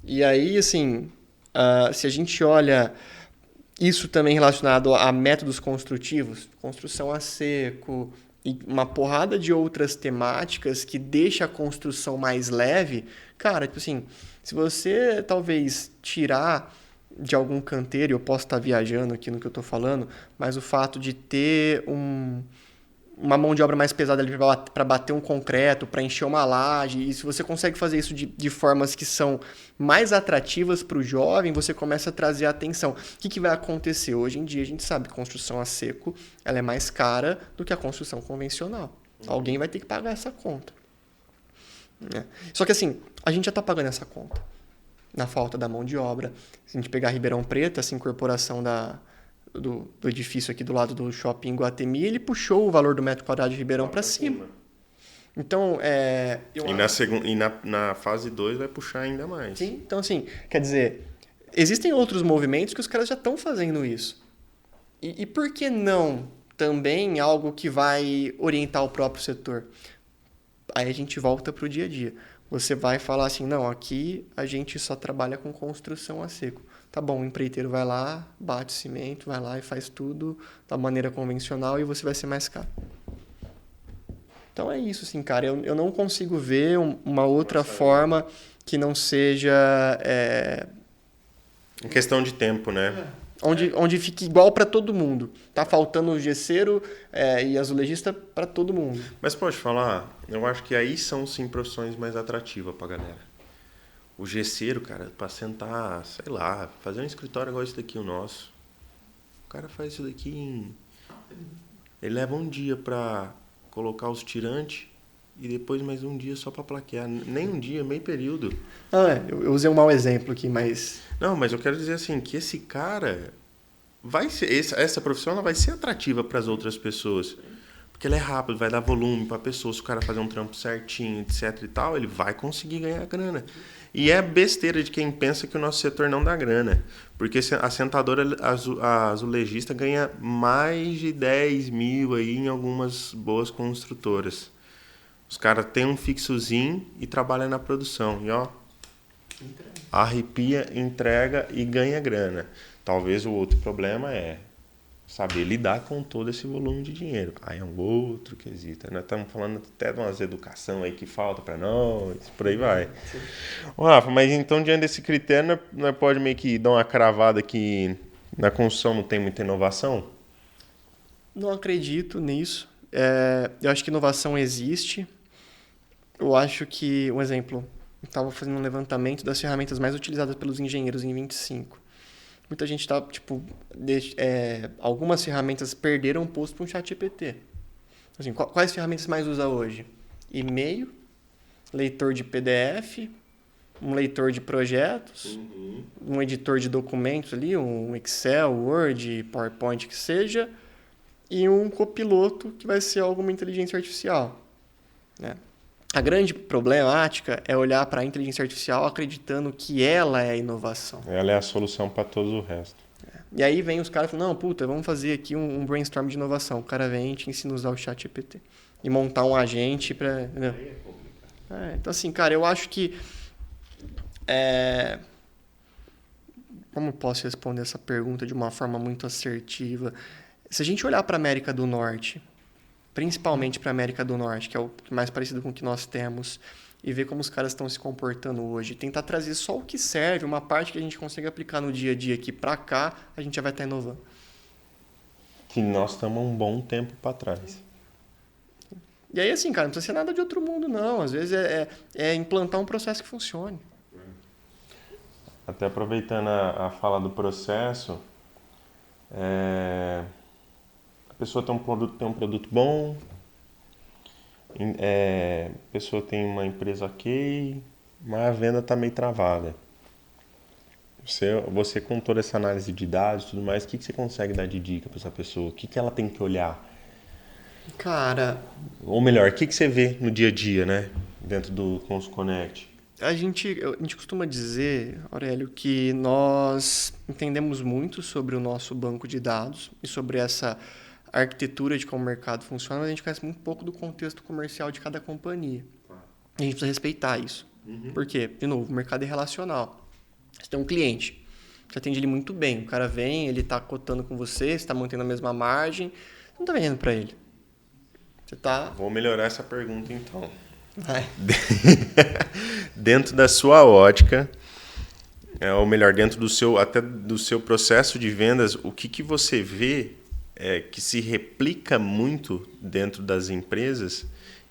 E aí, assim, se a gente olha isso também relacionado a métodos construtivos, construção a seco e uma porrada de outras temáticas que deixa a construção mais leve, cara, tipo assim, se você talvez tirar de algum canteiro, eu posso estar viajando aqui no que eu estou falando, mas o fato de ter uma mão de obra mais pesada ali para bater um concreto, para encher uma laje, e se você consegue fazer isso de formas que são mais atrativas para o jovem, você começa a trazer a atenção. O que vai acontecer? Hoje em dia a gente sabe que a construção a seco ela é mais cara do que a construção convencional. Alguém vai ter que pagar essa conta. Só que assim, a gente já está pagando essa conta. Na falta da mão de obra. Se a gente pegar Ribeirão Preto, essa incorporação do edifício aqui do lado do shopping Guatemi, ele puxou o valor do metro quadrado de Ribeirão para cima. Então, na fase 2 vai puxar ainda mais. Sim, então assim, quer dizer, existem outros movimentos que os caras já estão fazendo isso. E por que não também algo que vai orientar o próprio setor? Aí a gente volta para o dia a dia. Você vai falar assim, não, aqui a gente só trabalha com construção a seco. Tá bom, o empreiteiro vai lá, bate cimento, vai lá e faz tudo da maneira convencional e você vai ser mais caro. Então é isso, assim, cara. Eu não consigo ver uma outra forma que não seja... Em questão de tempo, né? Onde fique igual para todo mundo. Tá faltando o gesseiro e azulejista para todo mundo. Mas pode falar, eu acho que aí são sim profissões mais atrativas pra galera. O gesseiro, cara, pra sentar, sei lá, fazer um escritório igual esse daqui, o nosso. O cara faz isso daqui Ele leva um dia pra colocar os tirantes e depois mais um dia só pra plaquear. Nem um dia, meio período. Eu usei um mau exemplo aqui, mas... Não, mas eu quero dizer assim, que esse cara vai ser... Essa profissão ela vai ser atrativa para as outras pessoas. Porque ela é rápida, vai dar volume pra pessoa. Se o cara fazer um trampo certinho, etc e tal, ele vai conseguir ganhar grana. E é besteira de quem pensa que o nosso setor não dá grana. Porque a sentadora, a azulejista ganha mais de 10 mil aí em algumas boas construtoras. Os caras têm um fixozinho e trabalham na produção. E ó, arrepia, entrega e ganha grana. Talvez o outro problema é saber lidar com todo esse volume de dinheiro. Aí é um outro quesito. Nós estamos falando até de umas educação aí que falta para nós, por aí vai. Ô, Rafa, mas então diante desse critério, nós pode meio que dar uma cravada que na construção não tem muita inovação? Não acredito nisso. Eu acho que inovação existe. Eu acho que, um exemplo, eu estava fazendo um levantamento das ferramentas mais utilizadas pelos engenheiros em 25. Muita gente está, algumas ferramentas perderam o posto para um ChatGPT. Assim, quais ferramentas mais usa hoje? E-mail, leitor de PDF, um leitor de projetos, um editor de documentos ali, um Excel, Word, PowerPoint que seja, e um copiloto que vai ser alguma inteligência artificial, né? A grande problemática é olhar para a inteligência artificial acreditando que ela é a inovação. Ela é a solução para todo o resto. E aí vem os caras falando, não, vamos fazer aqui um brainstorm de inovação. O cara vem e te ensina a usar o ChatGPT. E montar um agente para... Então, assim, cara, eu acho que... Como eu posso responder essa pergunta de uma forma muito assertiva? Se a gente olhar para a América do Norte... principalmente para a América do Norte, que é o mais parecido com o que nós temos, e ver como os caras estão se comportando hoje. Tentar trazer só o que serve, uma parte que a gente consegue aplicar no dia a dia aqui para cá, a gente já vai estar inovando. Que nós estamos um bom tempo para trás. E aí, assim, cara, não precisa ser nada de outro mundo, não. Às vezes é implantar um processo que funcione. Até aproveitando a fala do processo, a pessoa tem um produto bom, a pessoa tem uma empresa ok, mas a venda está meio travada. Você com toda essa análise de dados e tudo mais, o que você consegue dar de dica para essa pessoa? O que ela tem que olhar? Cara, Ou melhor, o que você vê no dia a dia, né? Dentro do Consul Connect? a gente costuma dizer, Aurélio, que nós entendemos muito sobre o nosso banco de dados e sobre essa arquitetura de como o mercado funciona, mas a gente conhece muito pouco do contexto comercial de cada companhia. E a gente precisa respeitar isso. Por quê? De novo, o mercado é relacional. Você tem um cliente, você atende ele muito bem. O cara vem, ele está cotando com você está mantendo a mesma margem, você não está vendendo para ele. Você tá... Vou melhorar essa pergunta então. Vai. Dentro da sua ótica, ou melhor, dentro até do seu processo de vendas, o que você vê que se replica muito dentro das empresas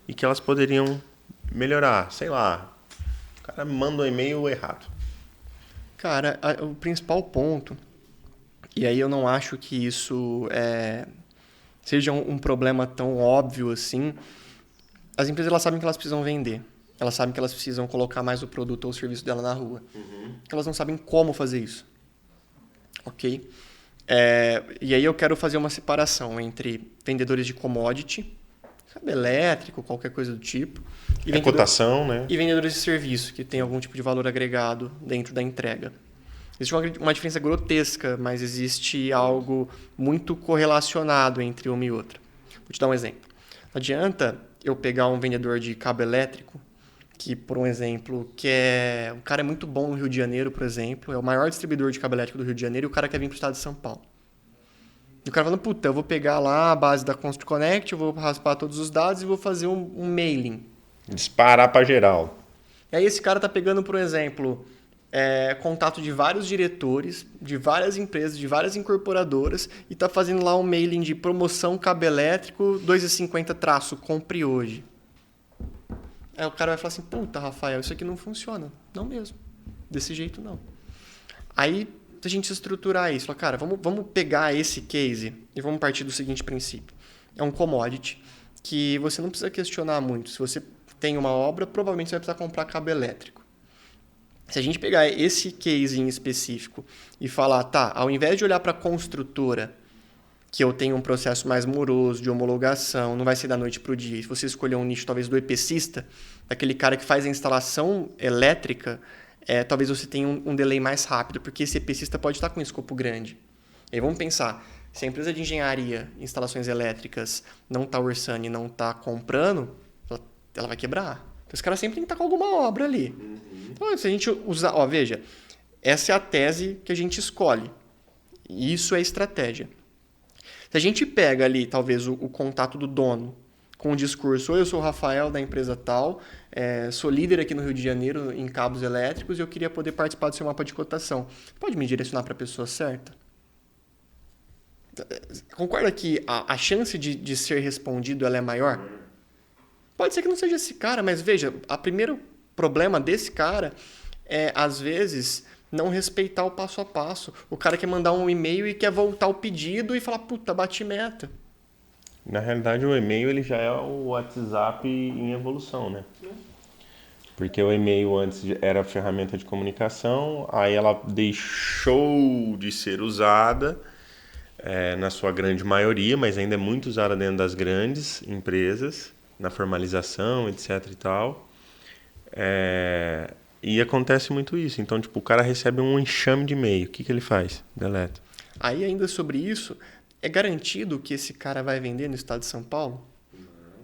e que elas poderiam melhorar? Sei lá, o cara manda um e-mail errado. Cara, o principal ponto, e aí eu não acho que isso seja um problema tão óbvio assim, as empresas elas sabem que elas precisam vender. Elas sabem que elas precisam colocar mais o produto ou o serviço dela na rua. Elas não sabem como fazer isso. Ok? E aí eu quero fazer uma separação entre vendedores de commodity, cabo elétrico, qualquer coisa do tipo. E Cotação, né? E vendedores de serviço, que tem algum tipo de valor agregado dentro da entrega. Existe uma diferença grotesca, mas existe algo muito correlacionado entre uma e outra. Vou te dar um exemplo. Não adianta eu pegar um vendedor de cabo elétrico, que, por um exemplo, o cara é muito bom no Rio de Janeiro, por exemplo, é o maior distribuidor de cabo elétrico do Rio de Janeiro, e o cara quer vir para o estado de São Paulo. E o cara falando, puta, eu vou pegar lá a base da Consul Connect, eu vou raspar todos os dados e vou fazer um mailing. Disparar para geral. E aí esse cara tá pegando, por exemplo, contato de vários diretores, de várias empresas, de várias incorporadoras, e tá fazendo lá um mailing de promoção cabo elétrico 2,50 compre hoje. Aí o cara vai falar assim, puta, Rafael, isso aqui não funciona. Não mesmo. Desse jeito, não. Aí a gente estruturar isso. Fala, cara, vamos pegar esse case e vamos partir do seguinte princípio. É um commodity que você não precisa questionar muito. Se você tem uma obra, provavelmente você vai precisar comprar cabo elétrico. Se a gente pegar esse case em específico e falar, tá, ao invés de olhar para a construtora, que eu tenho um processo mais moroso de homologação, não vai ser da noite para o dia. Se você escolher um nicho talvez do EPCista, daquele cara que faz a instalação elétrica, talvez você tenha um delay mais rápido, porque esse EPCista pode estar com um escopo grande. E aí vamos pensar, se a empresa de engenharia, instalações elétricas, não está orçando e não está comprando, ela vai quebrar. Então, os caras sempre têm que estar com alguma obra ali. Então, se a gente usar... veja, essa é a tese que a gente escolhe. E isso é estratégia. Se a gente pega ali, talvez, o contato do dono com o discurso, eu sou o Rafael da empresa tal, sou líder aqui no Rio de Janeiro em cabos elétricos e eu queria poder participar do seu mapa de cotação. Pode me direcionar para a pessoa certa? Concorda que a chance de ser respondido ela é maior? Pode ser que não seja esse cara, mas veja, o primeiro problema desse cara é, às vezes, não respeitar o passo a passo. O cara quer mandar um e-mail e quer voltar o pedido e falar, puta, bati meta. Na realidade, o e-mail ele já é o WhatsApp em evolução, né? Porque o e-mail antes era ferramenta de comunicação, aí ela deixou de ser usada na sua grande maioria, mas ainda é muito usada dentro das grandes empresas, na formalização, etc e tal. E acontece muito isso. Então, tipo, o cara recebe um enxame de e-mail. O que ele faz? Deleta. Aí, ainda sobre isso, é garantido que esse cara vai vender no estado de São Paulo?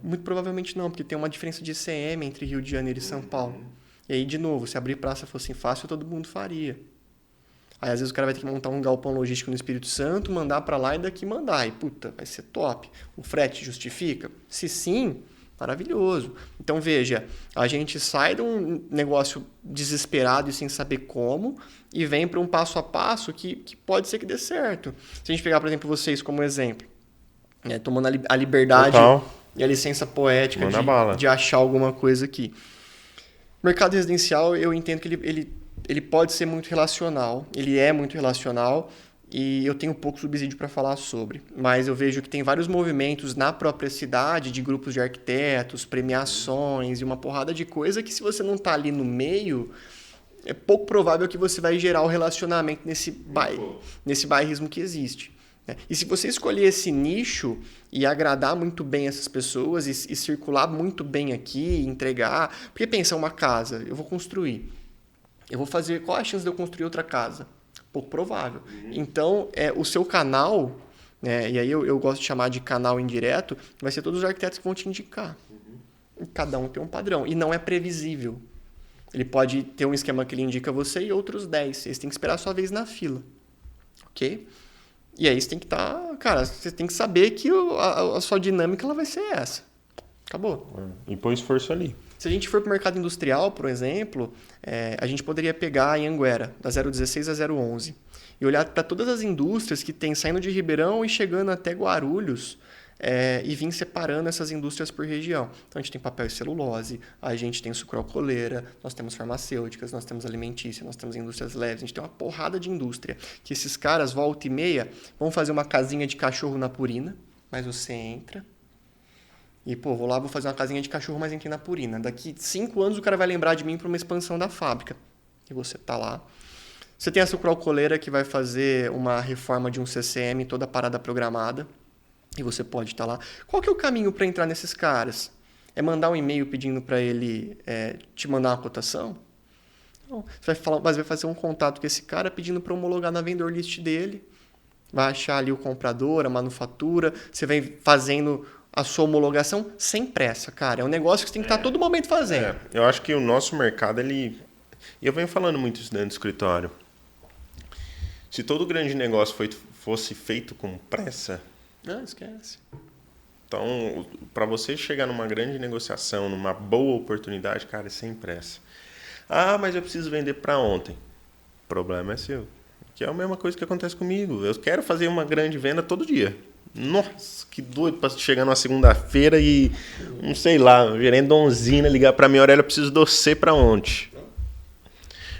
Muito provavelmente não, porque tem uma diferença de ICM entre Rio de Janeiro e São Paulo. E aí, de novo, se abrir praça fosse fácil, todo mundo faria. Aí, às vezes, o cara vai ter que montar um galpão logístico no Espírito Santo, mandar para lá e daqui mandar. E, puta, vai ser top. O frete justifica? Se sim, maravilhoso. Então, veja, a gente sai de um negócio desesperado e sem saber como e vem para um passo a passo que pode ser que dê certo. Se a gente pegar, por exemplo, vocês como exemplo, tomando a liberdade e a licença poética Manda bala. de achar alguma coisa aqui. Mercado residencial, eu entendo que ele pode ser muito relacional, ele é muito relacional e eu tenho pouco subsídio para falar sobre. Mas eu vejo que tem vários movimentos na própria cidade de grupos de arquitetos, premiações e uma porrada de coisa que se você não está ali no meio, é pouco provável que você vai gerar o relacionamento nesse bairrismo que existe. E se você escolher esse nicho e agradar muito bem essas pessoas e circular muito bem aqui, entregar... Porque pensa, uma casa, eu vou construir. Eu vou fazer... Qual é a chance de eu construir outra casa? Pouco provável. Então, o seu canal, né, e aí eu gosto de chamar de canal indireto, vai ser todos os arquitetos que vão te indicar. Cada um tem um padrão. E não é previsível. Ele pode ter um esquema que ele indica você e outros 10. Você tem que esperar a sua vez na fila. Ok? E aí você tem que estar... Cara, você tem que saber que a sua dinâmica ela vai ser essa. Acabou. E põe esforço ali. Se a gente for para o mercado industrial, por exemplo, a gente poderia pegar a Anhanguera, da 016 a 011, e olhar para todas as indústrias que tem saindo de Ribeirão e chegando até Guarulhos, e vir separando essas indústrias por região. Então, a gente tem papel e celulose, a gente tem sucroalcooleira, nós temos farmacêuticas, nós temos alimentícia, nós temos indústrias leves, a gente tem uma porrada de indústria, que esses caras, volta e meia, vão fazer uma casinha de cachorro na Purina, mas você entra e, pô, vou lá, vou fazer uma casinha de cachorro, mas entrei na Purina. Daqui 5 anos o cara vai lembrar de mim para uma expansão da fábrica. E você tá lá. Você tem a sucroalcooleira que vai fazer uma reforma de um CCM, toda parada programada. E você pode estar lá. Qual que é o caminho para entrar nesses caras? É mandar um e-mail pedindo para ele te mandar uma cotação? Não. Você vai fazer um contato com esse cara pedindo para homologar na vendor list dele. Vai achar ali o comprador, a manufatura. Você vem fazendo a sua homologação sem pressa, cara. É um negócio que você tem que estar todo momento fazendo. Eu acho que o nosso mercado, ele... E eu venho falando muito isso dentro do escritório. Se todo grande negócio fosse feito com pressa... Não, esquece. Então, para você chegar numa grande negociação, numa boa oportunidade, cara, é sem pressa. Ah, mas eu preciso vender para ontem. O problema é seu. Que é a mesma coisa que acontece comigo. Eu quero fazer uma grande venda todo dia. Nossa, que doido para chegar numa segunda-feira e, não sei lá, o gerente Donzina ligar para mim, Aurélia, eu preciso de você para ontem.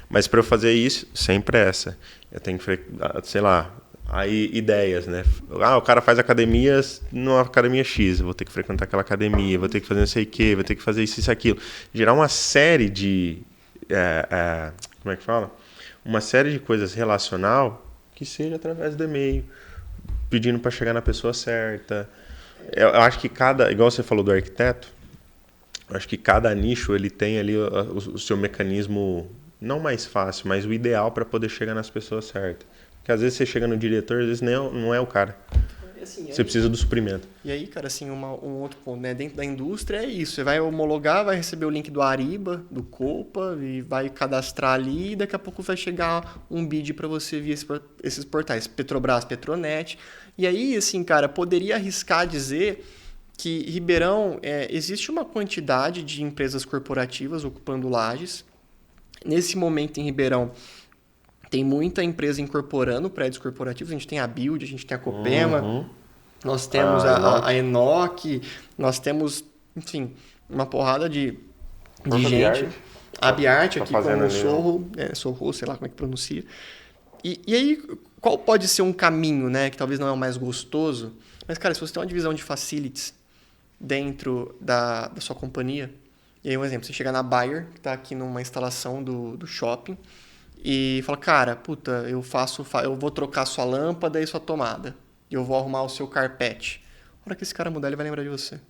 Mas para eu fazer isso, sem pressa. Eu tenho que, sei lá, aí ideias, né? Ah, o cara faz academia numa academia X, eu vou ter que frequentar aquela academia, vou ter que fazer não sei o quê, vou ter que fazer isso, aquilo. Gerar uma série de... como é que fala? Uma série de coisas relacional que seja através do e-mail, pedindo para chegar na pessoa certa. Eu acho que igual você falou do arquiteto, eu acho que cada nicho ele tem ali o seu mecanismo, não mais fácil, mas o ideal para poder chegar nas pessoas certas. Porque às vezes você chega no diretor, às vezes não é o cara. Assim, você precisa do suprimento. E aí, cara, assim, um outro ponto, né? Dentro da indústria é isso. Você vai homologar, vai receber o link do Ariba, do Copa, e vai cadastrar ali, e daqui a pouco vai chegar um bid para você via esses portais. Petrobras, Petronet. E aí, assim, cara, poderia arriscar dizer que Ribeirão, existe uma quantidade de empresas corporativas ocupando lajes. Nesse momento em Ribeirão, tem muita empresa incorporando prédios corporativos. A gente tem a Build, a gente tem a Copema, nós temos a Enoch, nós temos, enfim, uma porrada de gente. A Biarte aqui com o Sorro, sei lá como é que pronuncia. E aí, qual pode ser um caminho, né, que talvez não é o mais gostoso? Mas, cara, se você tem uma divisão de facilities dentro da sua companhia, e aí um exemplo, você chega na Bayer, que está aqui numa instalação do shopping, e fala, cara, puta, eu vou trocar sua lâmpada e sua tomada. E eu vou arrumar o seu carpete. A hora que esse cara mudar, ele vai lembrar de você.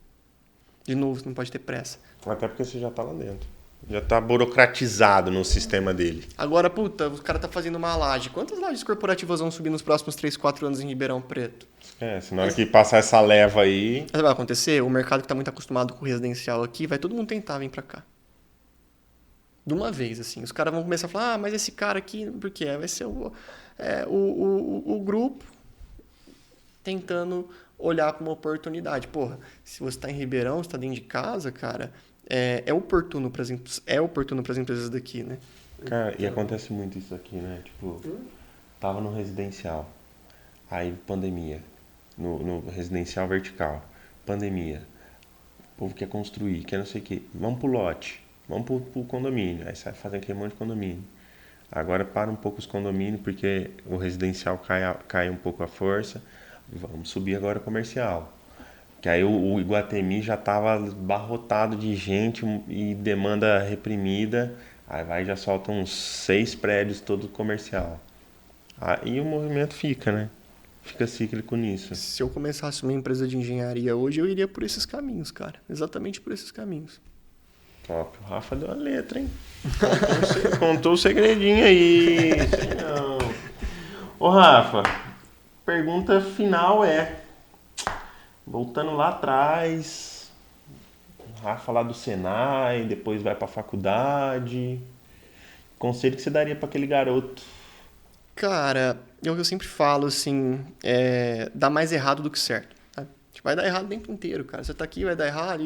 De novo, você não pode ter pressa. Até porque você já tá lá dentro. Já tá burocratizado no sistema dele. Agora, puta, o cara tá fazendo uma laje. Quantas lajes corporativas vão subir nos próximos 3, 4 anos em Ribeirão Preto? Se na hora que passar essa leva aí... Mas vai acontecer? O mercado que tá muito acostumado com o residencial aqui, vai todo mundo tentar vir pra cá. De uma vez, assim. Os caras vão começar a falar, mas esse cara aqui, por quê? Vai ser o grupo tentando olhar para uma oportunidade. Porra, se você está em Ribeirão, você está dentro de casa, cara, é oportuno para as empresas daqui, né? Cara, e acontece muito isso aqui, né? Tipo, tava no residencial, aí pandemia, no residencial vertical, pandemia. O povo quer construir, quer não sei o quê. Vamos pro lote, vamos pro condomínio. Aí sai fazendo aquele monte de condomínio. Agora para um pouco os condomínios, porque o residencial cai um pouco a força. Vamos subir agora o comercial. Que aí o Iguatemi já estava barrotado de gente e demanda reprimida. Aí vai e já solta uns 6 prédios todo comercial. Aí o movimento fica, né? Fica cíclico nisso. Se eu começasse uma empresa de engenharia hoje, eu iria por esses caminhos, cara. Exatamente por esses caminhos. Top. O Rafa deu a letra, hein? Contou o segredinho aí. Sei não. Ô, Rafa, pergunta final voltando lá atrás, o Rafa lá do Senai, depois vai pra faculdade. Conselho que você daria pra aquele garoto? Cara, é o que eu sempre falo, assim, dá mais errado do que certo. Tá? Vai dar errado o tempo inteiro, cara. Você tá aqui, vai dar errado.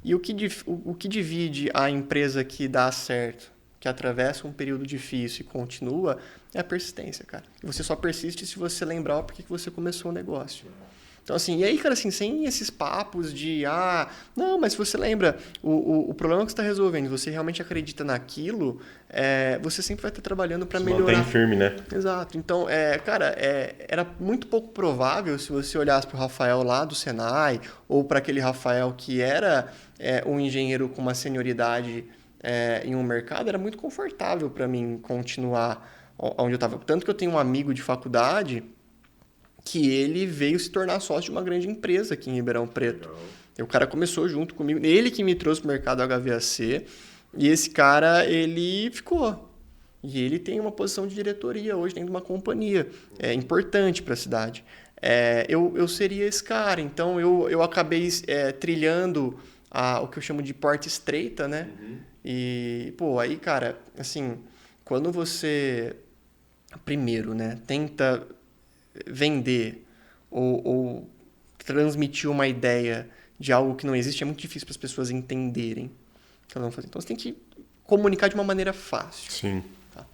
E o que divide a empresa que dá certo, que atravessa um período difícil e continua, é a persistência, cara. E você só persiste se você lembrar o porquê que você começou o negócio. Então, assim, e aí, cara, assim, sem esses papos de, não, mas se você lembra, o problema que você está resolvendo, você realmente acredita naquilo, você sempre vai estar trabalhando para melhorar. Mantém firme, né? Exato. Então, cara, era muito pouco provável se você olhasse para o Rafael lá do Senai, ou para aquele Rafael que era um engenheiro com uma senioridade em um mercado, era muito confortável para mim continuar onde eu estava. Tanto que eu tenho um amigo de faculdade que ele veio se tornar sócio de uma grande empresa aqui em Ribeirão Preto. E o cara começou junto comigo, ele que me trouxe para o mercado HVAC, e esse cara, ele ficou. E ele tem uma posição de diretoria hoje dentro de uma companhia, importante para a cidade. Eu seria esse cara, então eu acabei trilhando o que eu chamo de porta estreita, né? Uhum. E, aí, cara, assim, quando você, primeiro, né, tenta vender ou transmitir uma ideia de algo que não existe, é muito difícil para as pessoas entenderem o que elas vão fazer. Então, você tem que comunicar de uma maneira fácil. Sim. Tá?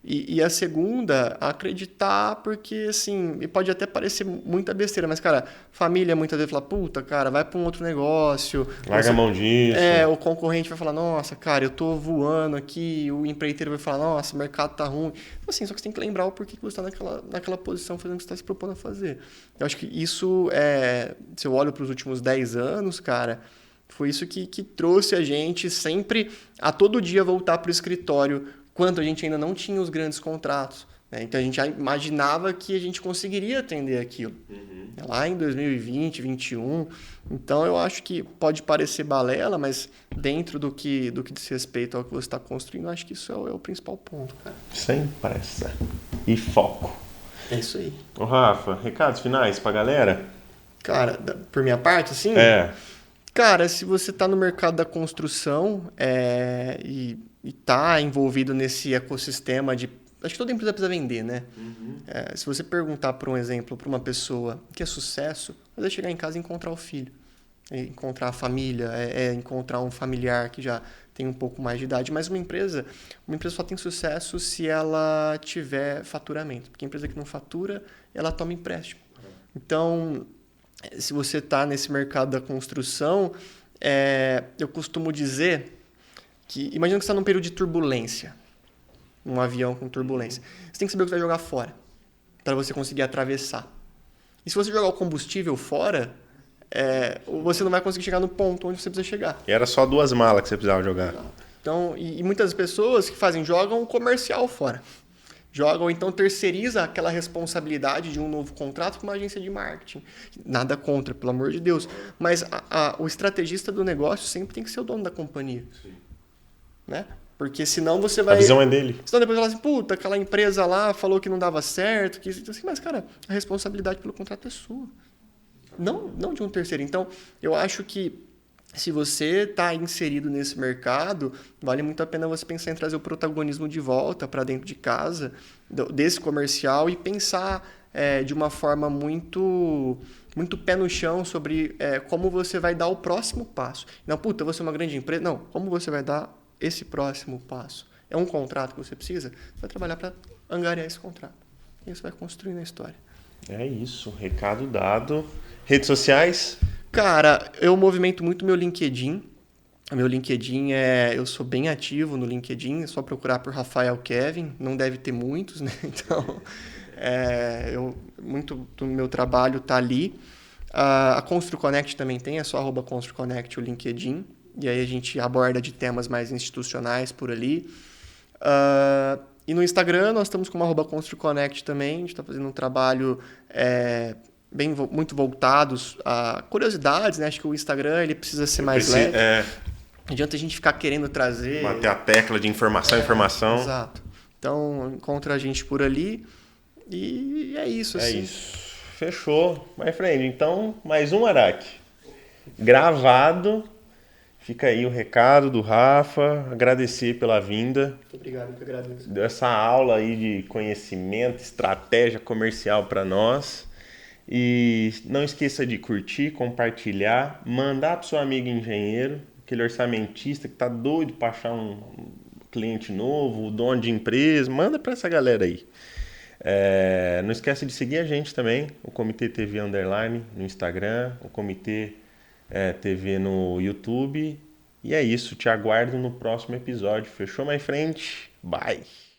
E a segunda, acreditar, porque, assim, pode até parecer muita besteira, mas, cara, família muitas vezes fala, puta, cara, vai para um outro negócio. Larga a mão disso. O concorrente vai falar, nossa, cara, eu tô voando aqui, o empreiteiro vai falar, nossa, o mercado tá ruim. Então, assim, só que você tem que lembrar o porquê que você está naquela posição fazendo o que você está se propondo a fazer. Eu acho que isso, se eu olho para os últimos 10 anos, cara, foi isso que trouxe a gente sempre a todo dia voltar para o escritório, quando a gente ainda não tinha os grandes contratos. Né? Então, a gente já imaginava que a gente conseguiria atender aquilo. Uhum. Lá em 2020, 2021. Então, eu acho que pode parecer balela, mas dentro do que diz respeito ao que você está construindo, eu acho que isso é o principal ponto, cara. Sem pressa. E foco. É isso aí. Ô, Rafa, recados finais pra galera? Cara, por minha parte, assim... Cara, se você está no mercado da construção e está envolvido nesse ecossistema de... Acho que toda empresa precisa vender, né? Uhum. Se você perguntar, por um exemplo, para uma pessoa o que é sucesso, vai chegar em casa e encontrar o filho, encontrar a família, encontrar um familiar que já tem um pouco mais de idade. Mas uma empresa só tem sucesso se ela tiver faturamento. Porque a empresa que não fatura, ela toma empréstimo. Uhum. Então... Se você está nesse mercado da construção, eu costumo dizer que... Imagina que você está num período de turbulência. Um avião com turbulência. Você tem que saber o que você vai jogar fora, para você conseguir atravessar. E se você jogar o combustível fora, você não vai conseguir chegar no ponto onde você precisa chegar. E era só 2 malas que você precisava jogar. Então, e muitas pessoas que jogam o comercial fora. Joga ou então terceiriza aquela responsabilidade de um novo contrato para uma agência de marketing. Nada contra, pelo amor de Deus. Mas o estrategista do negócio sempre tem que ser o dono da companhia. Sim. Né? Porque senão você vai... A visão é dele. Senão depois fala assim, puta, aquela empresa lá falou que não dava certo. Assim, mas, cara, a responsabilidade pelo contrato é sua. Não de um terceiro. Então, eu acho que se você está inserido nesse mercado, vale muito a pena você pensar em trazer o protagonismo de volta para dentro de casa, desse comercial, e pensar de uma forma muito, muito pé no chão sobre como você vai dar o próximo passo. Não, puta, você é uma grande empresa. Não, como você vai dar esse próximo passo? É um contrato que você precisa? Você vai trabalhar para angariar esse contrato. E você vai construindo a história. É isso, recado dado. Redes sociais? Cara, eu movimento muito meu LinkedIn. Meu LinkedIn eu sou bem ativo no LinkedIn, é só procurar por Rafael Kevin, não deve ter muitos, né? Então, muito do meu trabalho tá ali. A Constru Connect também tem, é só @Constru Connect o LinkedIn. E aí a gente aborda de temas mais institucionais por ali. E no Instagram nós estamos com uma @Constru Connect também. A gente está fazendo um trabalho muito voltados a curiosidades, né? Acho que o Instagram ele precisa ser mais leve. Não adianta a gente ficar querendo trazer... Bater a tecla de informação. Exato. Então, encontra a gente por ali e é isso, assim. É isso. Fechou. My friend, então, mais um Araque. Gravado. Fica aí o recado do Rafa. Agradecer pela vinda. Muito obrigado, eu que agradeço. Deu essa aula aí de conhecimento, estratégia comercial para nós. E não esqueça de curtir, compartilhar, mandar para seu amigo engenheiro, aquele orçamentista que tá doido para achar um cliente novo, o dono de empresa, manda para essa galera aí. Não esqueça de seguir a gente também, o Comitê TV Underline no Instagram, o Comitê TV no YouTube. E é isso, te aguardo no próximo episódio. Fechou, my friend? Bye!